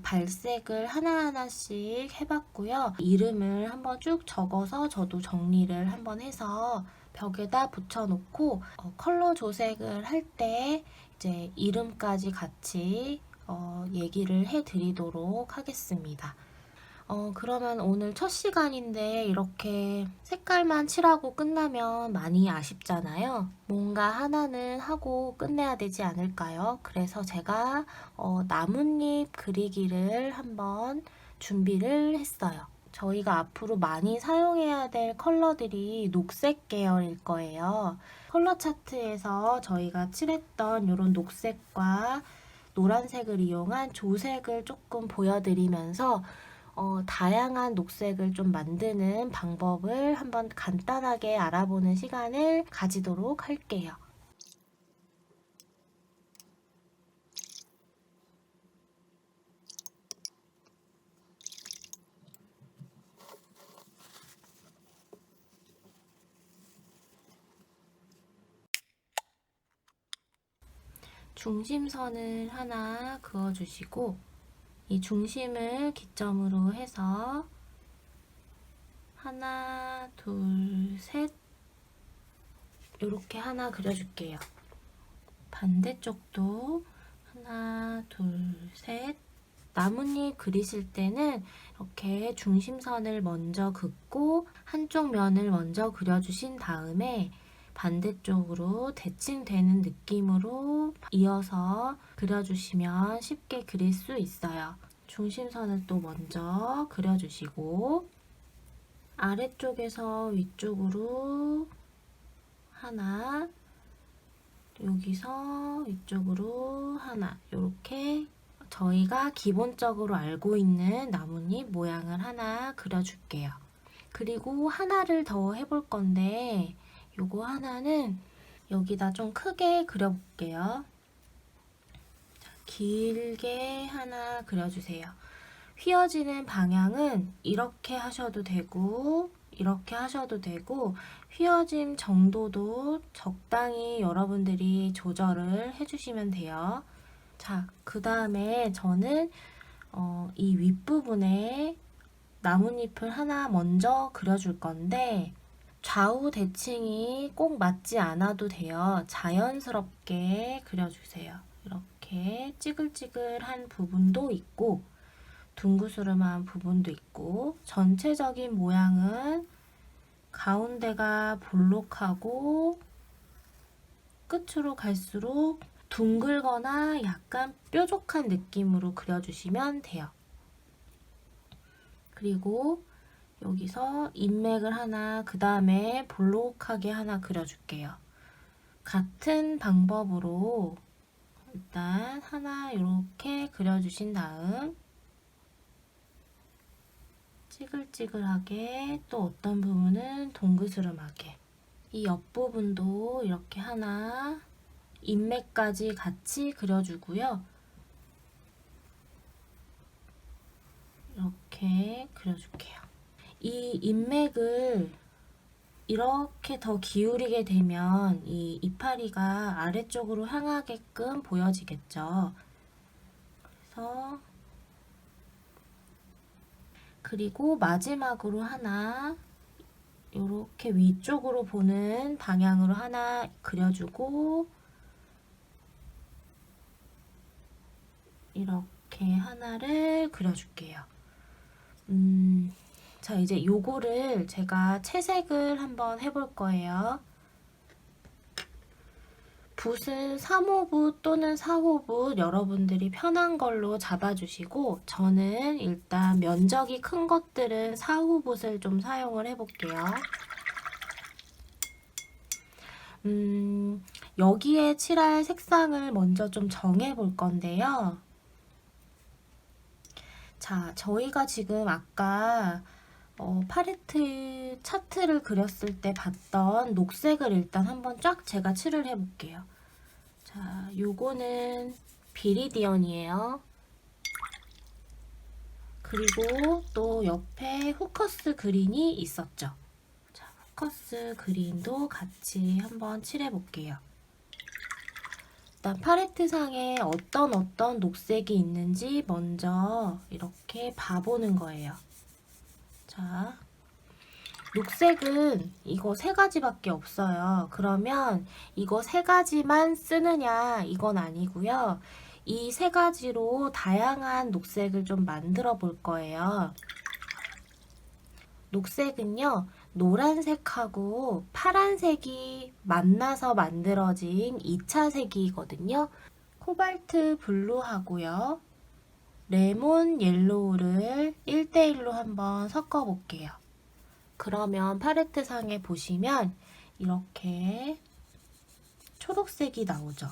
발색을 하나하나씩 해봤고요. 이름을 한번 쭉 적어서 저도 정리를 한번 해서 벽에다 붙여놓고 컬러 조색을 할 때 이제 이름까지 같이 얘기를 해드리도록 하겠습니다. 그러면 오늘 첫 시간인데 이렇게 색깔만 칠하고 끝나면 많이 아쉽잖아요. 뭔가 하나는 하고 끝내야 되지 않을까요? 그래서 제가 나뭇잎 그리기를 한번 준비를 했어요. 저희가 앞으로 많이 사용해야 될 컬러들이 녹색 계열일 거예요. 컬러 차트에서 저희가 칠했던 이런 녹색과 노란색을 이용한 조색을 조금 보여드리면서 다양한 녹색을 좀 만드는 방법을 한번 간단하게 알아보는 시간을 가지도록 할게요. 중심선을 하나 그어주시고 이 중심을 기점으로 해서 하나, 둘, 셋 이렇게 하나 그려줄게요. 반대쪽도 하나, 둘, 셋. 나뭇잎 그리실 때는 이렇게 중심선을 먼저 긋고 한쪽 면을 먼저 그려주신 다음에 반대쪽으로 대칭되는 느낌으로 이어서 그려주시면 쉽게 그릴 수 있어요. 중심선을 또 먼저 그려주시고 아래쪽에서 위쪽으로 하나, 여기서 위쪽으로 하나, 이렇게 저희가 기본적으로 알고 있는 나뭇잎 모양을 하나 그려줄게요. 그리고 하나를 더 해볼 건데 요거 하나는 여기다 좀 크게 그려볼게요. 자, 길게 하나 그려주세요. 휘어지는 방향은 이렇게 하셔도 되고 이렇게 하셔도 되고 휘어짐 정도도 적당히 여러분들이 조절을 해주시면 돼요. 자, 그 다음에 저는 이 윗부분에 나뭇잎을 하나 먼저 그려줄 건데 좌우 대칭이 꼭 맞지 않아도 돼요. 자연스럽게 그려주세요. 이렇게 찌글찌글한 부분도 있고 둥그스름한 부분도 있고 전체적인 모양은 가운데가 볼록하고 끝으로 갈수록 둥글거나 약간 뾰족한 느낌으로 그려주시면 돼요. 그리고 여기서 인맥을 하나, 그 다음에 볼록하게 하나 그려줄게요. 같은 방법으로 일단 하나 이렇게 그려주신 다음 찌글찌글하게 또 어떤 부분은 동그스름하게 이 옆부분도 이렇게 하나 인맥까지 같이 그려주고요. 이렇게 그려줄게요. 이 인맥을 이렇게 더 기울이게 되면 이 이파리가 아래쪽으로 향하게끔 보여지겠죠. 그래서 그리고 마지막으로 하나 이렇게 위쪽으로 보는 방향으로 하나 그려주고 이렇게 하나를 그려줄게요. 자, 이제 요거를 제가 채색을 한번 해볼 거예요. 붓은 3호붓 또는 4호붓 여러분들이 편한 걸로 잡아주시고 저는 일단 면적이 큰 것들은 4호붓을 좀 사용을 해볼게요. 여기에 칠할 색상을 먼저 좀 정해 볼 건데요. 자, 저희가 지금 아까 팔레트 차트를 그렸을 때 봤던 녹색을 일단 한번 쫙 제가 칠을 해볼게요. 자, 요거는 비리디언이에요. 그리고 또 옆에 후커스 그린이 있었죠. 자, 후커스 그린도 같이 한번 칠해볼게요. 일단 팔레트상에 어떤 녹색이 있는지 먼저 이렇게 봐보는 거예요. 자, 녹색은 이거 3가지밖에 없어요. 그러면 이거 3가지만 쓰느냐 이건 아니고요. 이 3가지로 다양한 녹색을 좀 만들어 볼 거예요. 녹색은요, 노란색하고 파란색이 만나서 만들어진 2차 색이거든요. 코발트 블루하고요. 레몬 옐로우를 1대1로 한번 섞어 볼게요. 그러면 팔레트 상에 보시면 이렇게 초록색이 나오죠.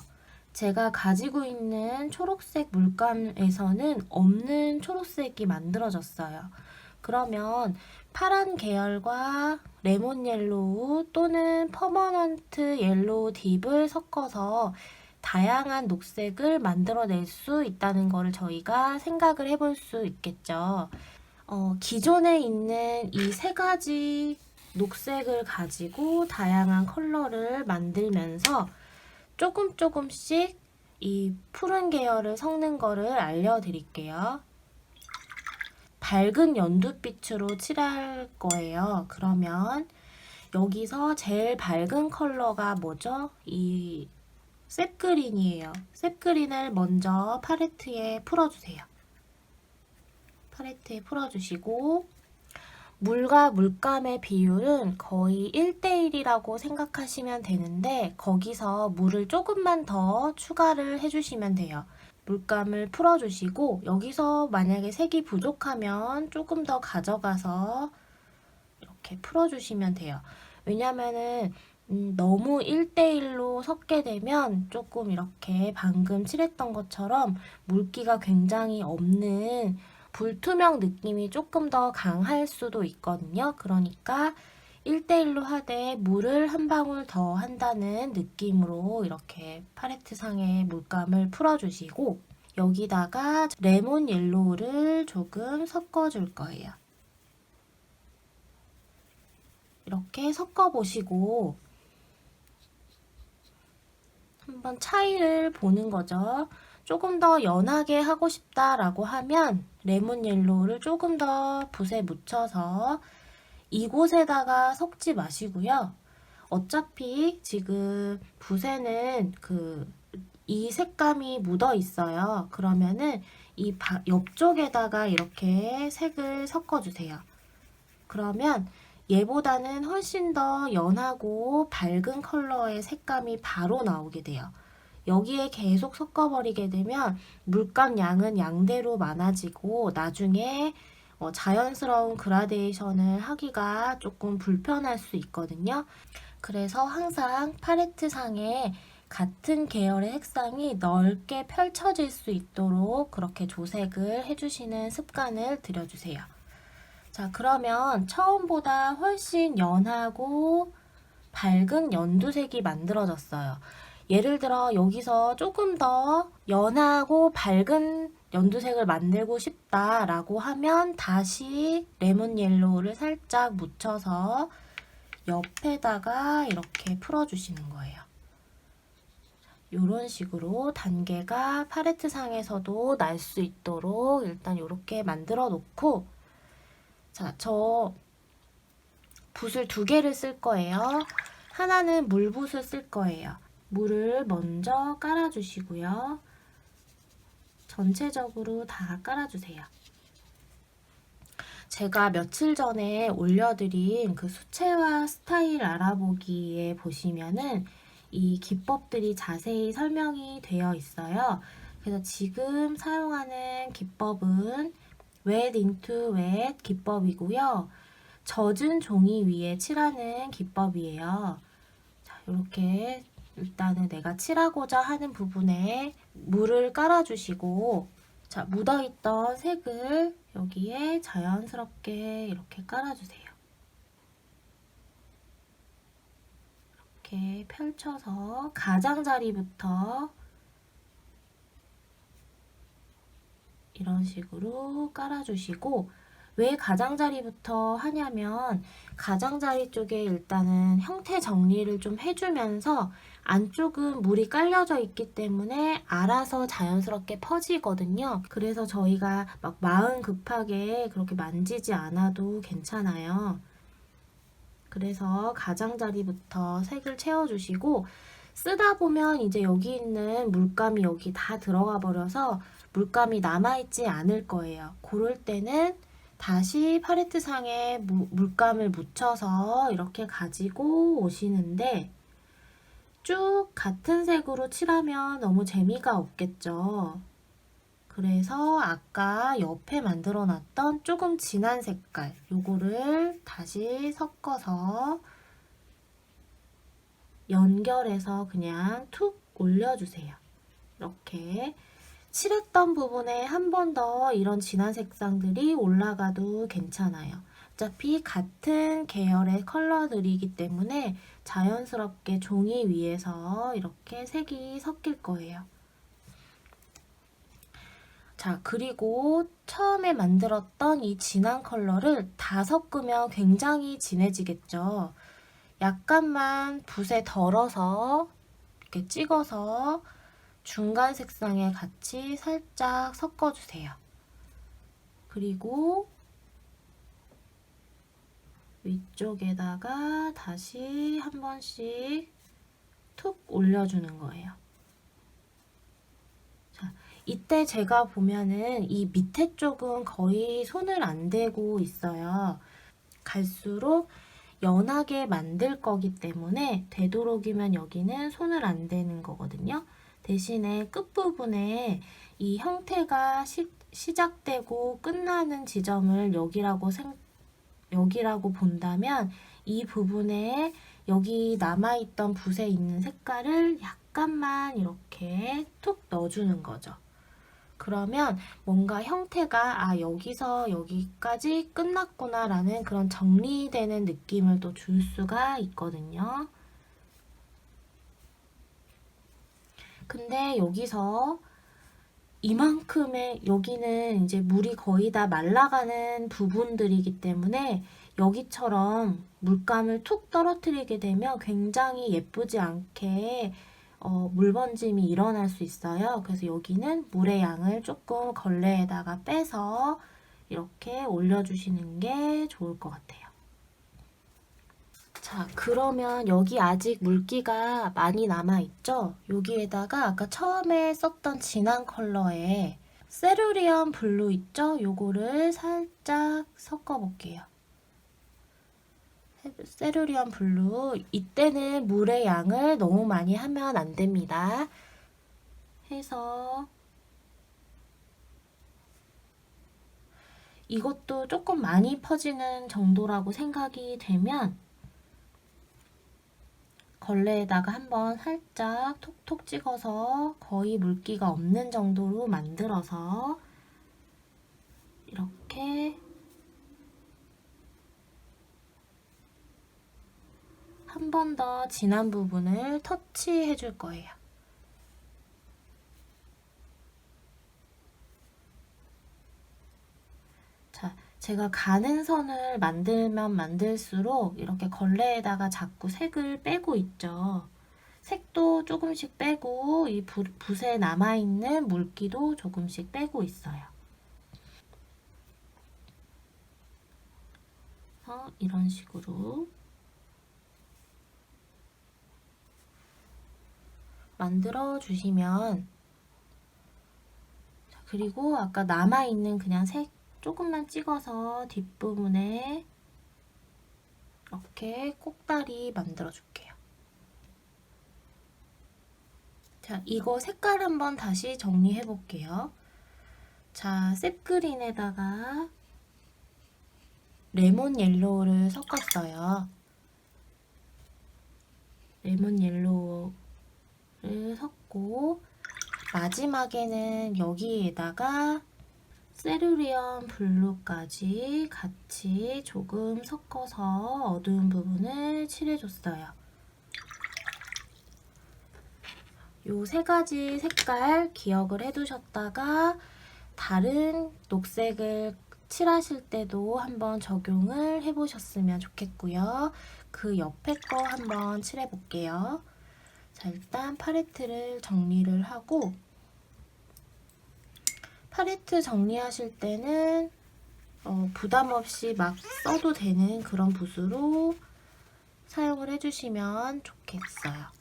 제가 가지고 있는 초록색 물감에서는 없는 초록색이 만들어졌어요. 그러면 파란 계열과 레몬 옐로우 또는 퍼머넌트 옐로우 딥을 섞어서 다양한 녹색을 만들어낼 수 있다는 것을 저희가 생각을 해볼 수 있겠죠. 기존에 있는 이 세 가지 녹색을 가지고 다양한 컬러를 만들면서 조금씩 이 푸른 계열을 섞는 거를 알려드릴게요. 밝은 연두빛으로 칠할 거예요. 그러면 여기서 제일 밝은 컬러가 뭐죠? 이 셉그린이에요. 셉그린을 먼저 팔레트에 풀어주세요. 팔레트에 풀어주시고 물과 물감의 비율은 거의 1대1이라고 생각하시면 되는데 거기서 물을 조금만 더 추가를 해주시면 돼요. 물감을 풀어주시고 여기서 만약에 색이 부족하면 조금 더 가져가서 이렇게 풀어주시면 돼요. 왜냐면은 너무 1대1로 섞게 되면 조금 이렇게 방금 칠했던 것처럼 물기가 굉장히 없는 불투명 느낌이 조금 더 강할 수도 있거든요. 그러니까 1대1로 하되 물을 한 방울 더 한다는 느낌으로 이렇게 팔레트 상에 물감을 풀어주시고 여기다가 레몬 옐로우를 조금 섞어줄 거예요. 이렇게 섞어보시고 한번 차이를 보는 거죠. 조금 더 연하게 하고 싶다라고 하면 레몬 옐로우를 조금 더 붓에 묻혀서 이곳에다가 섞지 마시고요. 어차피 지금 붓에는 이 색감이 묻어 있어요. 그러면은 이 옆쪽에다가 이렇게 색을 섞어주세요. 그러면 얘보다는 훨씬 더 연하고 밝은 컬러의 색감이 바로 나오게 돼요. 여기에 계속 섞어버리게 되면 물감 양은 양대로 많아지고 나중에 자연스러운 그라데이션을 하기가 조금 불편할 수 있거든요. 그래서 항상 팔레트 상에 같은 계열의 색상이 넓게 펼쳐질 수 있도록 그렇게 조색을 해주시는 습관을 들여주세요. 자, 그러면 처음보다 훨씬 연하고 밝은 연두색이 만들어졌어요. 예를 들어 여기서 조금 더 연하고 밝은 연두색을 만들고 싶다라고 하면 다시 레몬 옐로우를 살짝 묻혀서 옆에다가 이렇게 풀어주시는 거예요. 이런 식으로 단계가 팔레트 상에서도 날 수 있도록 일단 이렇게 만들어 놓고 자, 저 붓을 2개를 쓸 거예요. 하나는 물붓을 쓸 거예요. 물을 먼저 깔아주시고요. 전체적으로 다 깔아주세요. 제가 며칠 전에 올려드린 그 수채화 스타일 알아보기에 보시면은 이 기법들이 자세히 설명이 되어 있어요. 그래서 지금 사용하는 기법은 Wet into Wet 기법이고요. 젖은 종이 위에 칠하는 기법이에요. 자, 이렇게 일단은 내가 칠하고자 하는 부분에 물을 깔아주시고 자, 묻어있던 색을 여기에 자연스럽게 이렇게 깔아주세요. 이렇게 펼쳐서 가장자리부터 이런 식으로 깔아주시고 왜 가장자리부터 하냐면 가장자리 쪽에 일단은 형태 정리를 좀 해주면서 안쪽은 물이 깔려져 있기 때문에 알아서 자연스럽게 퍼지거든요. 그래서 저희가 막 마음 급하게 그렇게 만지지 않아도 괜찮아요. 그래서 가장자리부터 색을 채워주시고 쓰다 보면 이제 여기 있는 물감이 여기 다 들어가 버려서 물감이 남아있지 않을 거예요. 그럴 때는 다시 팔레트 상에 물감을 묻혀서 이렇게 가지고 오시는데 쭉 같은 색으로 칠하면 너무 재미가 없겠죠. 그래서 아까 옆에 만들어 놨던 조금 진한 색깔 요거를 다시 섞어서 연결해서 그냥 툭 올려주세요. 이렇게 칠했던 부분에 한 번 더 이런 진한 색상들이 올라가도 괜찮아요. 어차피 같은 계열의 컬러들이기 때문에 자연스럽게 종이 위에서 이렇게 색이 섞일 거예요. 자, 그리고 처음에 만들었던 이 진한 컬러를 다 섞으면 굉장히 진해지겠죠. 약간만 붓에 덜어서 이렇게 찍어서 중간 색상에 같이 살짝 섞어주세요. 그리고 위쪽에다가 다시 한 번씩 툭 올려주는 거예요. 자, 이때 제가 보면은 이 밑에 쪽은 거의 손을 안 대고 있어요. 갈수록 연하게 만들 거기 때문에 되도록이면 여기는 손을 안 대는 거거든요. 대신에 끝부분에 이 형태가 시작되고 끝나는 지점을 여기라고 본다면 이 부분에 여기 남아있던 붓에 있는 색깔을 약간만 이렇게 툭 넣어주는 거죠. 그러면 뭔가 형태가 여기서 여기까지 끝났구나 라는 그런 정리되는 느낌을 또 줄 수가 있거든요. 근데 여기서 이만큼의 여기는 이제 물이 거의 다 말라가는 부분들이기 때문에 여기처럼 물감을 툭 떨어뜨리게 되면 굉장히 예쁘지 않게 물 번짐이 일어날 수 있어요. 그래서 여기는 물의 양을 조금 걸레에다가 빼서 이렇게 올려주시는 게 좋을 것 같아요. 자, 그러면 여기 아직 물기가 많이 남아있죠? 여기에다가 아까 처음에 썼던 진한 컬러에 세루리안 블루 있죠? 요거를 살짝 섞어볼게요. 세루리안 블루. 이때는 물의 양을 너무 많이 하면 안 됩니다. 해서 이것도 조금 많이 퍼지는 정도라고 생각이 되면 걸레에다가 한번 살짝 톡톡 찍어서 거의 물기가 없는 정도로 만들어서 이렇게 한 번 더 진한 부분을 터치해 줄 거예요. 자, 제가 가는 선을 만들면 만들수록 이렇게 걸레에다가 자꾸 색을 빼고 있죠. 색도 조금씩 빼고 이 붓에 남아있는 물기도 조금씩 빼고 있어요. 이런 식으로 만들어 주시면, 그리고 아까 남아있는 그냥 색 조금만 찍어서 뒷부분에 이렇게 꼭다리 만들어 줄게요. 자, 이거 색깔 한번 다시 정리해 볼게요. 자, 셉그린에다가 레몬 옐로우를 섞었어요. 레몬 옐로우를 섞고 마지막에는 여기에다가 세루리안 블루까지 같이 조금 섞어서 어두운 부분을 칠해줬어요. 요 세 가지 색깔 기억을 해두셨다가 다른 녹색을 칠하실 때도 한번 적용을 해보셨으면 좋겠고요. 그 옆에 거 한번 칠해볼게요. 자, 일단 팔레트를 정리를 하고, 팔레트 정리하실 때는 부담 없이 막 써도 되는 그런 붓으로 사용을 해주시면 좋겠어요.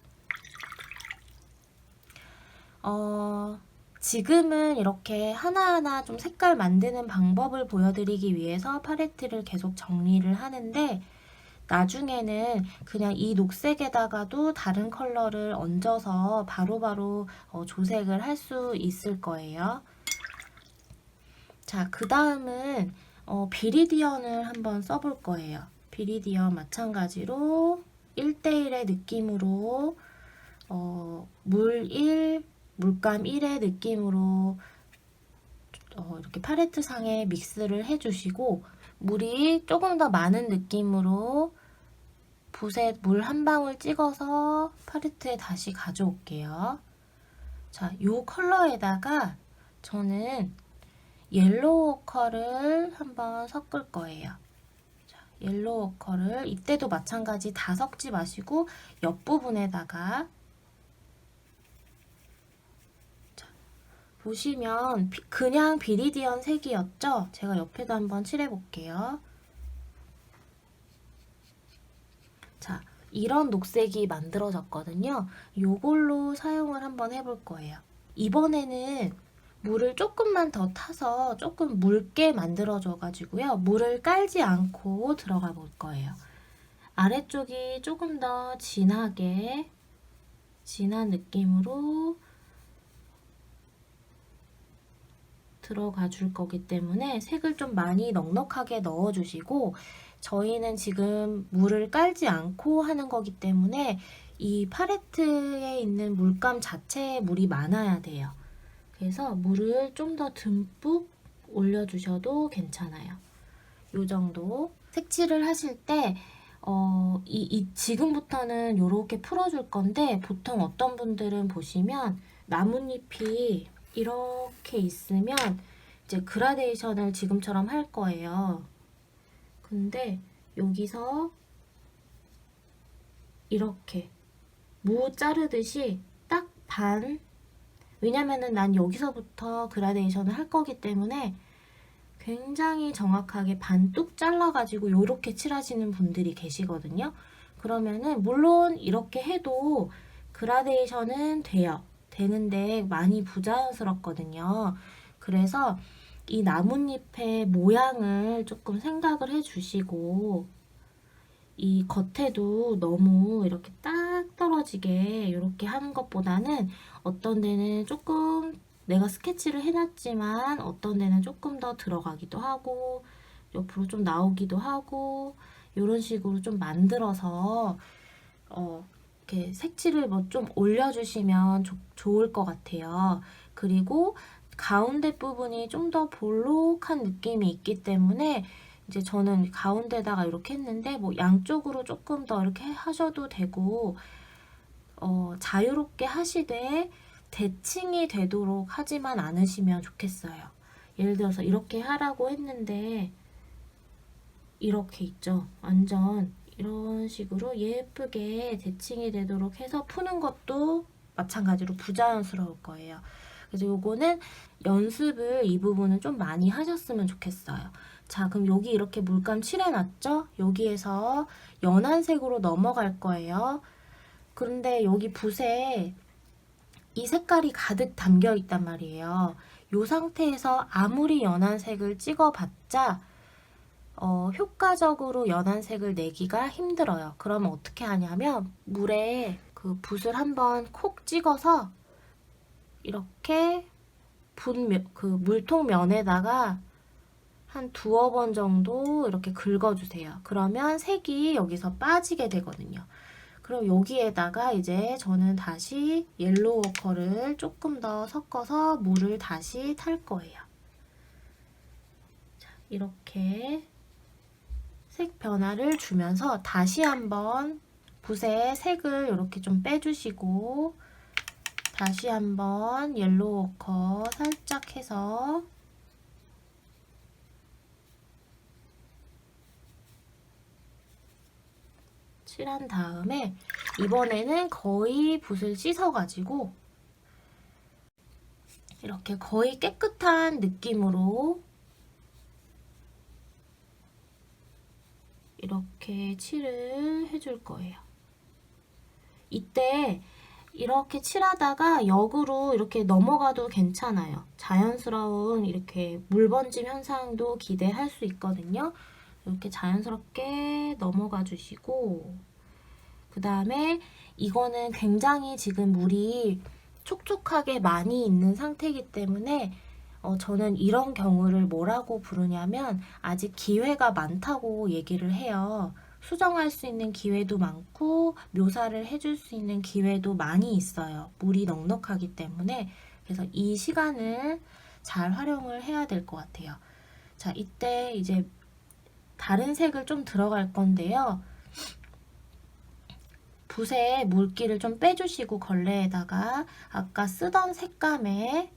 지금은 이렇게 하나하나 좀 색깔 만드는 방법을 보여드리기 위해서 팔레트를 계속 정리를 하는데, 나중에는 그냥 이 녹색에다가도 다른 컬러를 얹어서 바로바로 조색을 할 수 있을 거예요. 자, 그 다음은 비리디언을 한번 써볼 거예요. 비리디언 마찬가지로 1대1의 느낌으로 물 1, 물감 1의 느낌으로 이렇게 팔레트 상에 믹스를 해주시고, 물이 조금 더 많은 느낌으로 붓에 물 한 방울 찍어서 팔레트에 다시 가져올게요. 자, 이 컬러에다가 저는 옐로우 오커를 한번 섞을 거예요. 자, 옐로우 오커를 이때도 마찬가지 다 섞지 마시고 옆부분에다가, 자, 보시면 그냥 비리디언 색이었죠? 제가 옆에도 한번 칠해 볼게요. 자, 이런 녹색이 만들어졌거든요. 요걸로 사용을 한번 해볼 거예요. 이번에는 물을 조금만 더 타서 조금 묽게 만들어줘가지고요. 물을 깔지 않고 들어가 볼 거예요. 아래쪽이 조금 더 진한 느낌으로 들어가 줄 거기 때문에 색을 좀 많이 넉넉하게 넣어주시고, 저희는 지금 물을 깔지 않고 하는 거기 때문에 이 팔레트에 있는 물감 자체에 물이 많아야 돼요. 그래서 물을 좀 더 듬뿍 올려주셔도 괜찮아요. 요 정도. 색칠을 하실 때 지금부터는 이렇게 풀어줄 건데, 보통 어떤 분들은 보시면 나뭇잎이 이렇게 있으면 이제 그라데이션을 지금처럼 할 거예요. 근데 여기서 이렇게 무 자르듯이 딱 반, 왜냐면은 난 여기서부터 그라데이션을 할 거기 때문에 굉장히 정확하게 반 뚝 잘라가지고 이렇게 칠하시는 분들이 계시거든요. 그러면은 물론 이렇게 해도 그라데이션은 되는데 많이 부자연스럽거든요. 그래서 이 나뭇잎의 모양을 조금 생각을 해주시고, 이 겉에도 너무 이렇게 딱 떨어지게 이렇게 하는 것보다는 어떤 데는 조금 내가 스케치를 해놨지만 어떤 데는 조금 더 들어가기도 하고 옆으로 좀 나오기도 하고 이런 식으로 좀 만들어서 이렇게 색칠을 뭐 좀 올려주시면 좋을 것 같아요. 그리고 가운데 부분이 좀 더 볼록한 느낌이 있기 때문에 이제 저는 가운데다가 이렇게 했는데, 뭐 양쪽으로 조금 더 이렇게 하셔도 되고, 자유롭게 하시되 대칭이 되도록 하지만 않으시면 좋겠어요. 예를 들어서 이렇게 하라고 했는데 이렇게 있죠. 완전 이런 식으로 예쁘게 대칭이 되도록 해서 푸는 것도 마찬가지로 부자연스러울 거예요. 그래서 요거는 연습을 이 부분은 좀 많이 하셨으면 좋겠어요. 자, 그럼 여기 이렇게 물감 칠해놨죠? 여기에서 연한 색으로 넘어갈 거예요. 그런데 여기 붓에 이 색깔이 가득 담겨 있단 말이에요. 이 상태에서 아무리 연한 색을 찍어봤자 효과적으로 연한 색을 내기가 힘들어요. 그러면 어떻게 하냐면 물에 그 붓을 한번 콕 찍어서 이렇게 그 물통 면에다가 한 두어 번 정도 이렇게 긁어주세요. 그러면 색이 여기서 빠지게 되거든요. 그럼 여기에다가 이제 저는 다시 옐로우 오커를 조금 더 섞어서 물을 다시 탈 거예요. 자, 이렇게 색 변화를 주면서 다시 한번 붓에 색을 이렇게 좀 빼주시고, 다시 한번 옐로우 오커 살짝 해서 칠한 다음에 이번에는 거의 붓을 씻어가지고 이렇게 거의 깨끗한 느낌으로 이렇게 칠을 해줄 거예요. 이때 이렇게 칠하다가 역으로 이렇게 넘어가도 괜찮아요. 자연스러운 이렇게 물 번짐 현상도 기대할 수 있거든요. 이렇게 자연스럽게 넘어가 주시고, 그 다음에 이거는 굉장히 지금 물이 촉촉하게 많이 있는 상태이기 때문에 저는 이런 경우를 뭐라고 부르냐면 아직 기회가 많다고 얘기를 해요. 수정할 수 있는 기회도 많고 묘사를 해줄 수 있는 기회도 많이 있어요. 물이 넉넉하기 때문에. 그래서 이 시간을 잘 활용을 해야 될 것 같아요. 자, 이때 이제 다른 색을 좀 들어갈 건데요. 붓에 물기를 좀 빼주시고 걸레에다가 아까 쓰던 색감에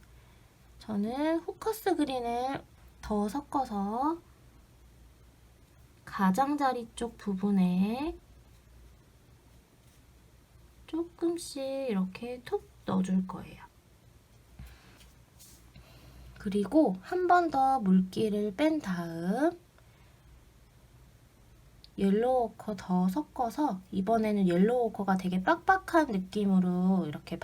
저는 후커스 그린을 더 섞어서 가장자리 쪽 부분에 조금씩 이렇게 툭 넣어줄 거예요. 그리고 한 번 더 물기를 뺀 다음 옐로우 오커 더 섞어서 이번에는 옐로우 오커가 되게 빡빡한 느낌으로 이렇게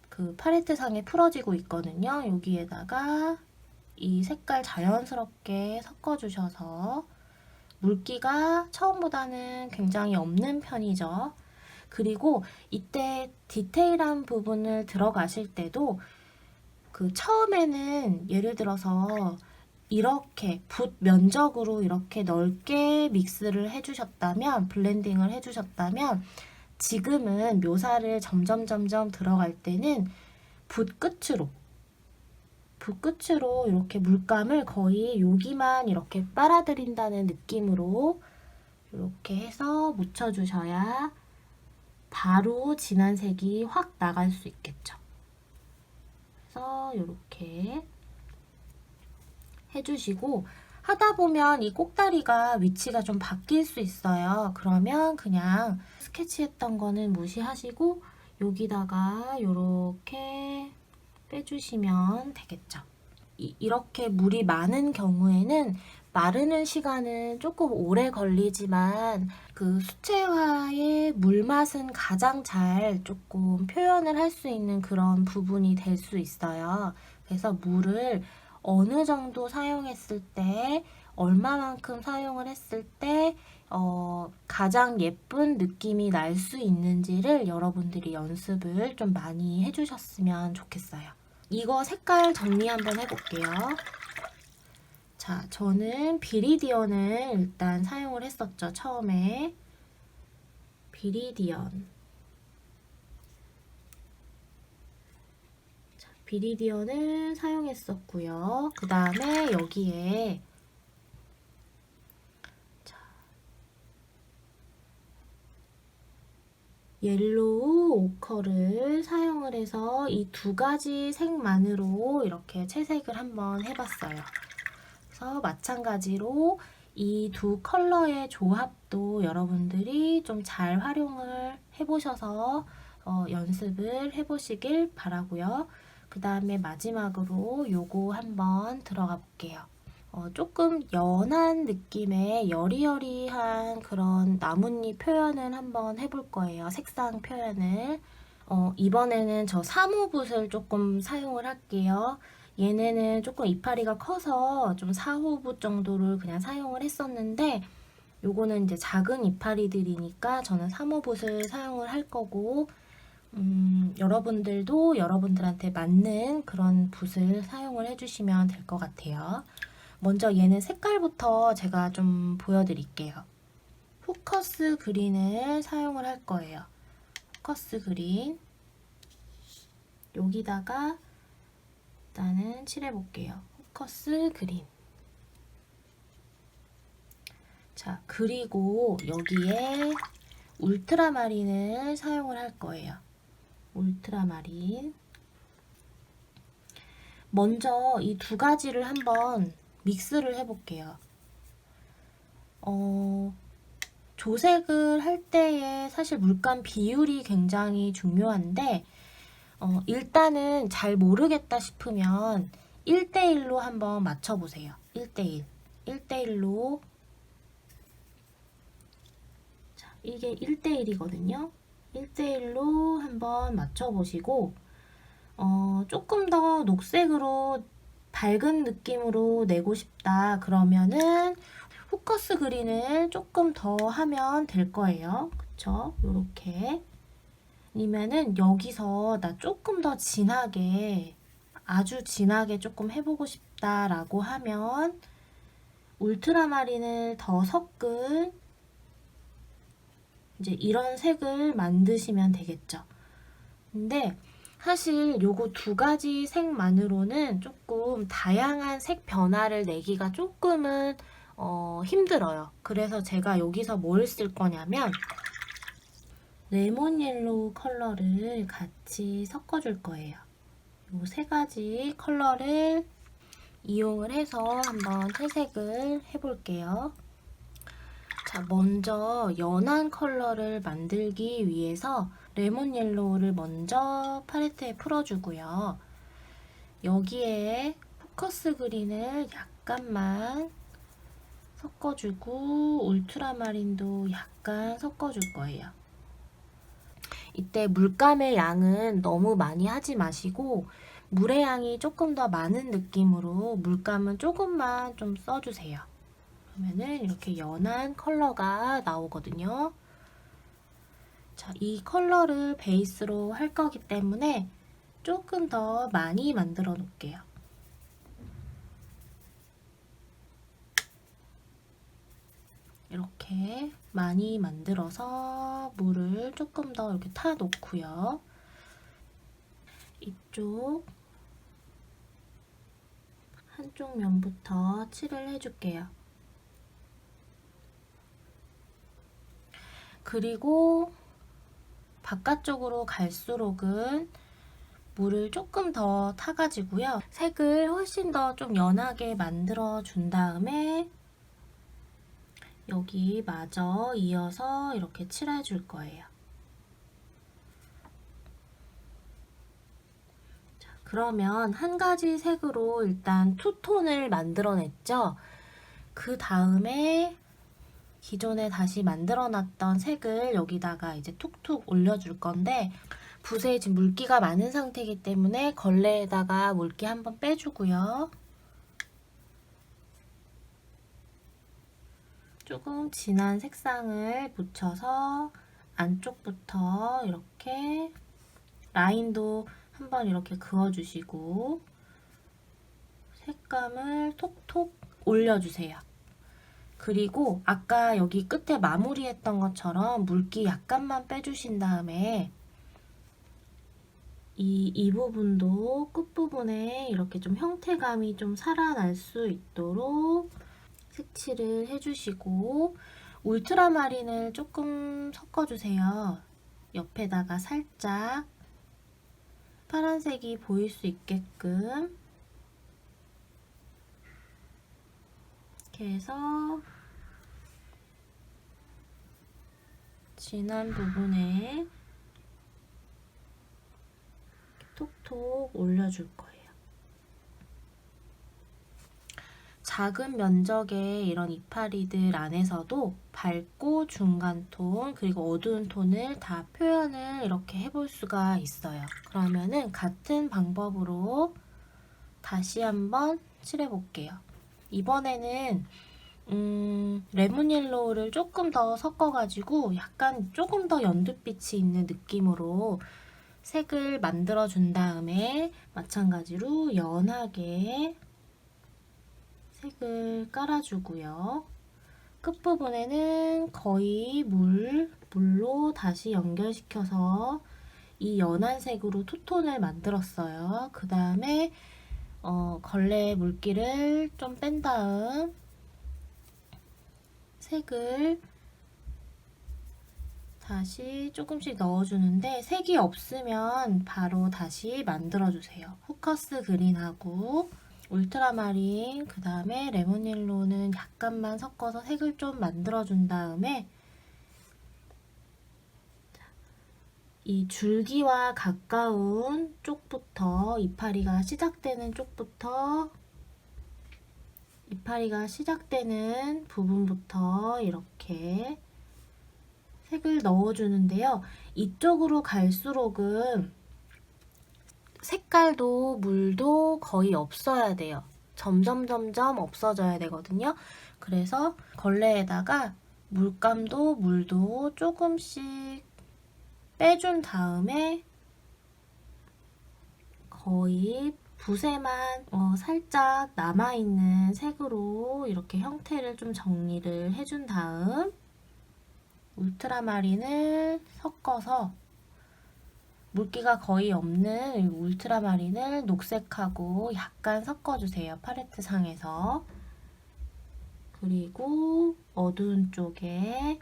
그 팔레트 상에 풀어지고 있거든요. 여기에다가 이 색깔 자연스럽게 섞어주셔서 물기가 처음보다는 굉장히 없는 편이죠. 그리고 이때 디테일한 부분을 들어가실 때도 그 처음에는 예를 들어서 이렇게 붓 면적으로 이렇게 넓게 믹스를 해주셨다면, 블렌딩을 해주셨다면 지금은 묘사를 점점 들어갈 때는 붓 끝으로 이렇게 물감을 거의 여기만 이렇게 빨아들인다는 느낌으로 이렇게 해서 묻혀주셔야 바로 진한 색이 확 나갈 수 있겠죠. 그래서 이렇게 해주시고 하다 보면 이 꼭다리가 위치가 좀 바뀔 수 있어요. 그러면 그냥 스케치했던 거는 무시하시고 여기다가 이렇게 빼주시면 되겠죠. 이렇게 물이 많은 경우에는 마르는 시간은 조금 오래 걸리지만 그 수채화의 물맛은 가장 잘 조금 표현을 할 수 있는 그런 부분이 될 수 있어요. 그래서 물을 어느 정도 사용했을 때, 얼마만큼 사용을 했을 때 가장 예쁜 느낌이 날 수 있는지를 여러분들이 연습을 좀 많이 해주셨으면 좋겠어요. 이거 색깔 정리 한번 해볼게요. 자, 저는 비리디언을 일단 사용을 했었죠, 처음에. 비리디언. 자, 비리디언을 사용했었고요. 그 다음에 여기에 옐로우 오커를 사용을 해서 이 두 가지 색만으로 이렇게 채색을 한번 해봤어요. 그래서 마찬가지로 이 두 컬러의 조합도 여러분들이 좀 잘 활용을 해보셔서 연습을 해보시길 바라고요. 그 다음에 마지막으로 요거 한번 들어가 볼게요. 조금 연한 느낌의 여리여리한 그런 나뭇잎 표현을 한번 해볼 거예요. 색상 표현을. 이번에는 저 3호붓을 조금 사용을 할게요. 얘네는 조금 이파리가 커서 좀 4호붓 정도를 그냥 사용을 했었는데 요거는 이제 작은 이파리들이니까 저는 3호붓을 사용을 할 거고 여러분들도 여러분들한테 맞는 그런 붓을 사용을 해주시면 될 것 같아요. 먼저 얘는 색깔부터 제가 좀 보여드릴게요. 후커스 그린을 사용을 할 거예요. 후커스 그린. 여기다가 일단은 칠해볼게요. 후커스 그린. 자, 그리고 여기에 울트라마린을 사용을 할 거예요. 울트라마린. 먼저 이 두 가지를 한번 믹스를 해볼게요. 조색을 할 때에 사실 물감 비율이 굉장히 중요한데 일단은 잘 모르겠다 싶으면 1대1로 한번 맞춰보세요. 1대1. 1대1로. 자, 이게 1대1이거든요. 1대1로 한번 맞춰보시고 조금 더 녹색으로 밝은 느낌으로 내고 싶다 그러면은 후커스 그린을 조금 더 하면 될 거예요. 그쵸? 요렇게. 아니면은 여기서 나 조금 더 진하게, 아주 진하게 조금 해보고 싶다라고 하면 울트라마린을 더 섞은 이제 이런 색을 만드시면 되겠죠. 근데 사실 요거 두 가지 색만으로는 조금 다양한 색 변화를 내기가 조금은 힘들어요. 그래서 제가 여기서 뭘 쓸 거냐면 레몬 옐로우 컬러를 같이 섞어줄 거예요. 요 세 가지 컬러를 이용을 해서 한번 채색을 해볼게요. 자, 먼저 연한 컬러를 만들기 위해서 레몬 옐로우를 먼저 팔레트에 풀어주고요. 여기에 포커스 그린을 약간만 섞어주고 울트라마린도 약간 섞어줄 거예요. 이때 물감의 양은 너무 많이 하지 마시고 물의 양이 조금 더 많은 느낌으로 물감은 조금만 좀 써주세요. 그러면은 이렇게 연한 컬러가 나오거든요. 자, 이 컬러를 베이스로 할 거기 때문에 조금 더 많이 만들어 놓을게요. 이렇게 많이 만들어서 물을 조금 더 이렇게 타 놓고요. 이쪽 한쪽 면부터 칠을 해줄게요. 그리고 바깥쪽으로 갈수록은 물을 조금 더 타가지고요. 색을 훨씬 더 좀 연하게 만들어 준 다음에 여기 마저 이어서 이렇게 칠해 줄 거예요. 자, 그러면 한 가지 색으로 일단 투톤을 만들어냈죠? 그 다음에 기존에 다시 만들어놨던 색을 여기다가 이제 툭툭 올려줄 건데 붓에 지금 물기가 많은 상태이기 때문에 걸레에다가 물기 한번 빼주고요. 조금 진한 색상을 묻혀서 안쪽부터 이렇게 라인도 한번 이렇게 그어주시고 색감을 톡톡 올려주세요. 그리고 아까 여기 끝에 마무리했던 것처럼 물기 약간만 빼주신 다음에 이 부분도 끝부분에 이렇게 좀 형태감이 좀 살아날 수 있도록 색칠을 해주시고 울트라마린을 조금 섞어주세요. 옆에다가 살짝 파란색이 보일 수 있게끔 이렇게 해서 진한 부분에 톡톡 올려줄 거예요. 작은 면적의 이런 이파리들 안에서도 밝고 중간 톤 그리고 어두운 톤을 다 표현을 이렇게 해볼 수가 있어요. 그러면은 같은 방법으로 다시 한번 칠해 볼게요. 이번에는 레몬 옐로우를 조금 더 섞어가지고 약간 조금 더 연두빛이 있는 느낌으로 색을 만들어 준 다음에 마찬가지로 연하게 색을 깔아주고요. 끝부분에는 거의 물로 다시 연결시켜서 이 연한 색으로 투톤을 만들었어요. 그 다음에 걸레 물기를 좀 뺀 다음 색을 다시 조금씩 넣어주는데 색이 없으면 바로 다시 만들어주세요. 포커스 그린하고 울트라마린 그 다음에 레몬 옐로우는 약간만 섞어서 색을 좀 만들어준 다음에 이 줄기와 가까운 쪽부터 이파리가 시작되는 부분부터 이렇게 색을 넣어주는데요. 이쪽으로 갈수록은 색깔도 물도 거의 없어야 돼요. 점점 없어져야 되거든요. 그래서 걸레에다가 물감도 물도 조금씩 빼준 다음에 거의 붓에만 살짝 남아있는 색으로 이렇게 형태를 좀 정리를 해준 다음 울트라마린을 섞어서 물기가 거의 없는 울트라마린을 녹색하고 약간 섞어주세요. 팔레트 상에서. 그리고 어두운 쪽에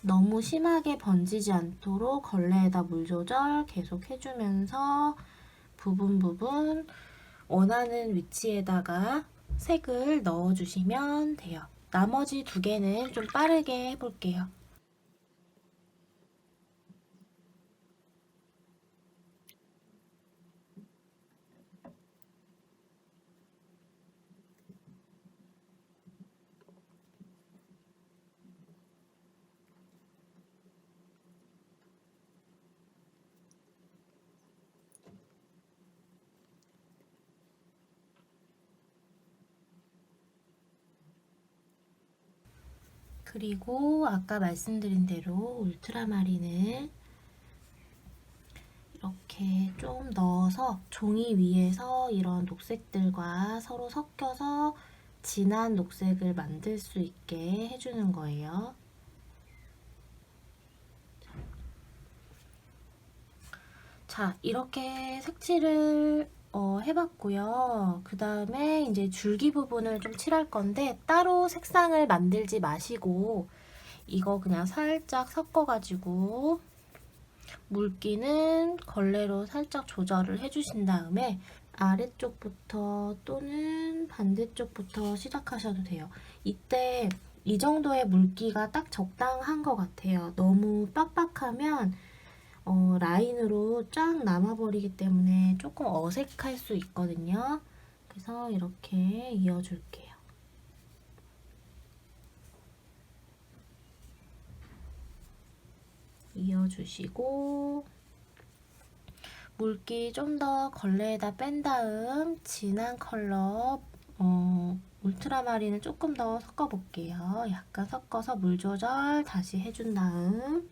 너무 심하게 번지지 않도록 걸레에다 물 조절 계속 해주면서 부분 원하는 위치에다가 색을 넣어주시면 돼요. 나머지 두 개는 좀 빠르게 해볼게요. 그리고 아까 말씀드린 대로 울트라마린을 이렇게 좀 넣어서 종이 위에서 이런 녹색들과 서로 섞여서 진한 녹색을 만들 수 있게 해주는 거예요. 자, 이렇게 색칠을 해봤고요. 그 다음에 이제 줄기 부분을 좀 칠할 건데 따로 색상을 만들지 마시고 이거 그냥 살짝 섞어가지고 물기는 걸레로 살짝 조절을 해주신 다음에 아래쪽부터 또는 반대쪽부터 시작하셔도 돼요. 이때 이 정도의 물기가 딱 적당한 것 같아요. 너무 빡빡하면 라인으로 쫙 남아버리기 때문에 조금 어색할 수 있거든요. 그래서 이렇게 이어줄게요. 이어주시고 물기 좀 더 걸레에다 뺀 다음 진한 컬러 울트라마린을 조금 더 섞어볼게요. 약간 섞어서 물 조절 다시 해준 다음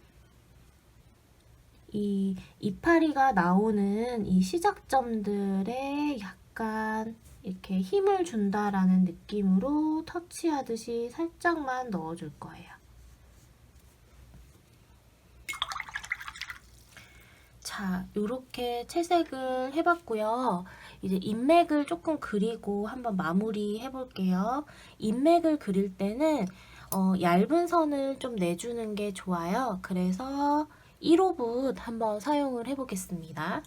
이 이파리가 나오는 이 시작점들에 약간 이렇게 힘을 준다라는 느낌으로 터치하듯이 살짝만 넣어줄 거예요. 자, 이렇게 채색을 해봤고요. 이제 인맥을 조금 그리고 한번 마무리 해볼게요. 인맥을 그릴 때는 얇은 선을 좀 내주는 게 좋아요. 그래서 1호붓 한번 사용을 해보겠습니다.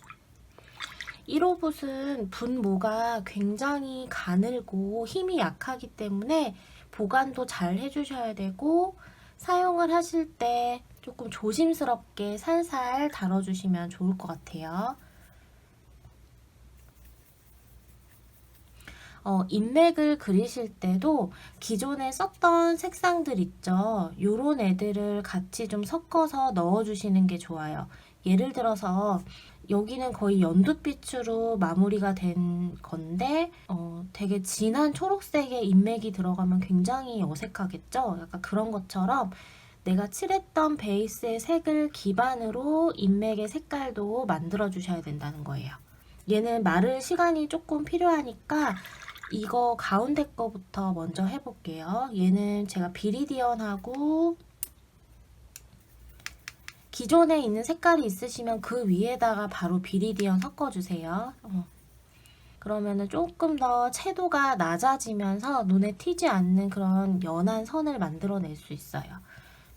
1호붓은 분모가 굉장히 가늘고 힘이 약하기 때문에 보관도 잘 해주셔야 되고 사용을 하실 때 조금 조심스럽게 살살 다뤄주시면 좋을 것 같아요. 인맥을 그리실 때도 기존에 썼던 색상들 있죠. 요런 애들을 같이 좀 섞어서 넣어주시는 게 좋아요. 예를 들어서 여기는 거의 연두빛으로 마무리가 된 건데 되게 진한 초록색의 인맥이 들어가면 굉장히 어색하겠죠? 약간 그런 것처럼 내가 칠했던 베이스의 색을 기반으로 인맥의 색깔도 만들어 주셔야 된다는 거예요. 얘는 마를 시간이 조금 필요하니까 이거 가운데 거부터 먼저 해볼게요. 얘는 제가 비리디언하고 기존에 있는 색깔이 있으시면 그 위에다가 바로 비리디언 섞어주세요. 그러면은 조금 더 채도가 낮아지면서 눈에 튀지 않는 그런 연한 선을 만들어낼 수 있어요.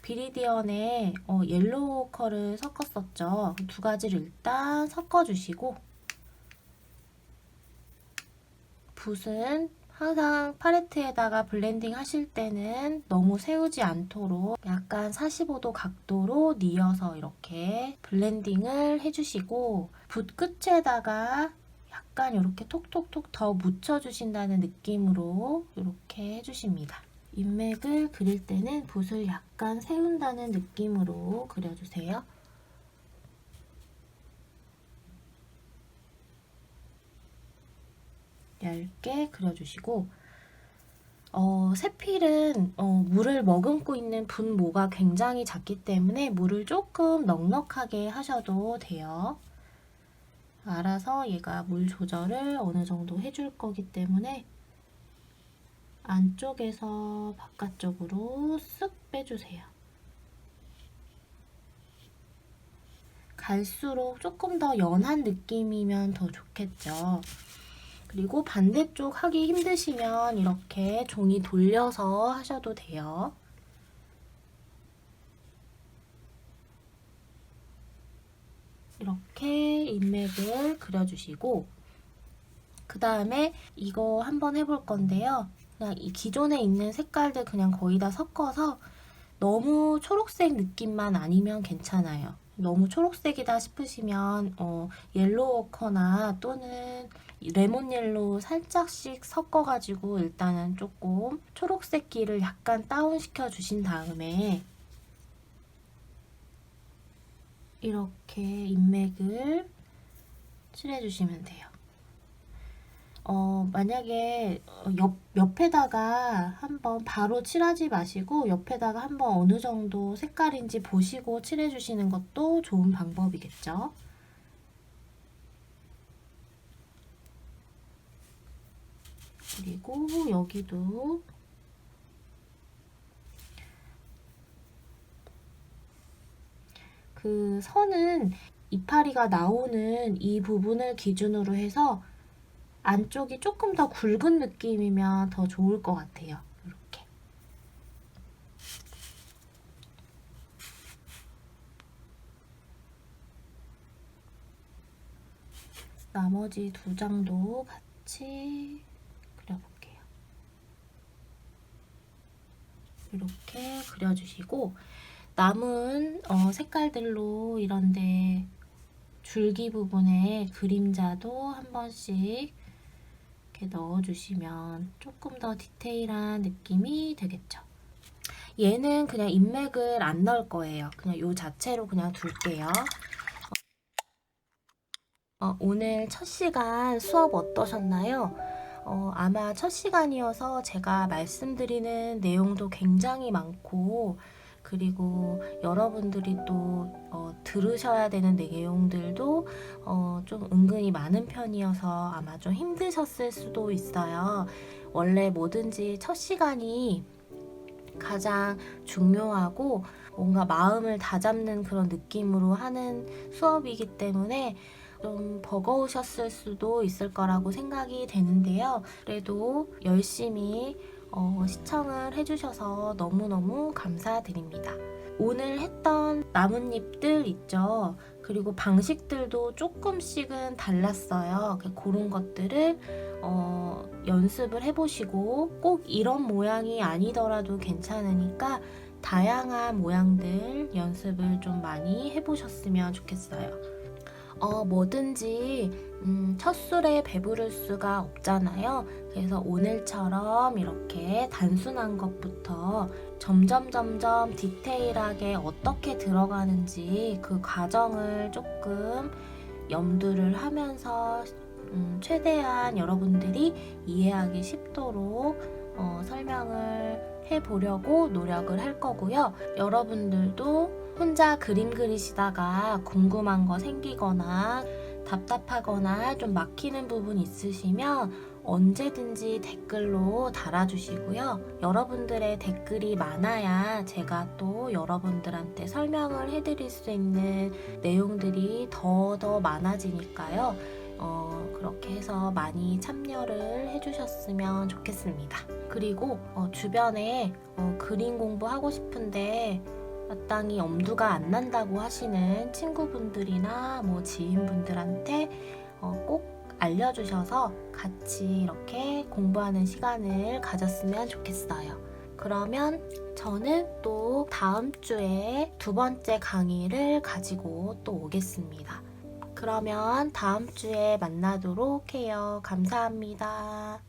비리디언에 옐로우 컬을 섞었었죠. 두 가지를 일단 섞어주시고 붓은 항상 팔레트에다가 블렌딩 하실 때는 너무 세우지 않도록 약간 45도 각도로 뉘어서 이렇게 블렌딩을 해주시고 붓 끝에다가 약간 이렇게 톡톡톡 더 묻혀주신다는 느낌으로 이렇게 해주십니다. 인맥을 그릴 때는 붓을 약간 세운다는 느낌으로 그려주세요. 얇게 그려주시고 세필은 물을 머금고 있는 분모가 굉장히 작기 때문에 물을 조금 넉넉하게 하셔도 돼요. 알아서 얘가 물 조절을 어느 정도 해줄 거기 때문에 안쪽에서 바깥쪽으로 쓱 빼주세요. 갈수록 조금 더 연한 느낌이면 더 좋겠죠. 그리고 반대쪽 하기 힘드시면 이렇게 종이 돌려서 하셔도 돼요. 이렇게 인맥을 그려주시고 그 다음에 이거 한번 해볼 건데요. 그냥 이 기존에 있는 색깔들 그냥 거의 다 섞어서 너무 초록색 느낌만 아니면 괜찮아요. 너무 초록색이다 싶으시면 옐로우 워커나 또는 레몬 옐로우 살짝씩 섞어가지고 일단은 조금 초록색기를 약간 다운시켜 주신 다음에 이렇게 인맥을 칠해주시면 돼요. 만약에 옆에다가 한번 바로 칠하지 마시고 옆에다가 한번 어느 정도 색깔인지 보시고 칠해주시는 것도 좋은 방법이겠죠. 그리고 여기도 그 선은 이파리가 나오는 이 부분을 기준으로 해서 안쪽이 조금 더 굵은 느낌이면 더 좋을 것 같아요. 이렇게. 나머지 두 장도 같이 그려볼게요. 이렇게 그려주시고 남은 색깔들로 이런데 줄기 부분에 그림자도 한 번씩 이렇게 넣어주시면 조금 더 디테일한 느낌이 되겠죠. 얘는 그냥 인맥을 안 넣을 거예요. 그냥 요 자체로 그냥 둘게요. 오늘 첫 시간 수업 어떠셨나요? 아마 첫 시간이어서 제가 말씀드리는 내용도 굉장히 많고 그리고 여러분들이 또 들으셔야 되는 내용들도 좀 은근히 많은 편이어서 아마 좀 힘드셨을 수도 있어요. 원래 뭐든지 첫 시간이 가장 중요하고 뭔가 마음을 다잡는 그런 느낌으로 하는 수업이기 때문에 좀 버거우셨을 수도 있을 거라고 생각이 되는데요. 그래도 열심히 시청을 해주셔서 너무너무 감사드립니다. 오늘 했던 나뭇잎들 있죠. 그리고 방식들도 조금씩은 달랐어요. 그런 것들을 연습을 해보시고 꼭 이런 모양이 아니더라도 괜찮으니까 다양한 모양들 연습을 좀 많이 해보셨으면 좋겠어요. 뭐든지 첫 술에 배부를 수가 없잖아요. 그래서 오늘처럼 이렇게 단순한 것부터 점점 디테일하게 어떻게 들어가는지 그 과정을 조금 염두를 하면서 최대한 여러분들이 이해하기 쉽도록 설명을 해보려고 노력을 할 거고요. 여러분들도 혼자 그림 그리시다가 궁금한 거 생기거나 답답하거나 좀 막히는 부분 있으시면 언제든지 댓글로 달아주시고요. 여러분들의 댓글이 많아야 제가 또 여러분들한테 설명을 해드릴 수 있는 내용들이 더 많아지니까요. 그렇게 해서 많이 참여를 해주셨으면 좋겠습니다. 그리고 주변에 그림 공부하고 싶은데 마땅히 엄두가 안 난다고 하시는 친구분들이나 지인분들한테 꼭 알려주셔서 같이 이렇게 공부하는 시간을 가졌으면 좋겠어요. 그러면 저는 또 다음 주에 두 번째 강의를 가지고 또 오겠습니다. 그러면 다음 주에 만나도록 해요. 감사합니다.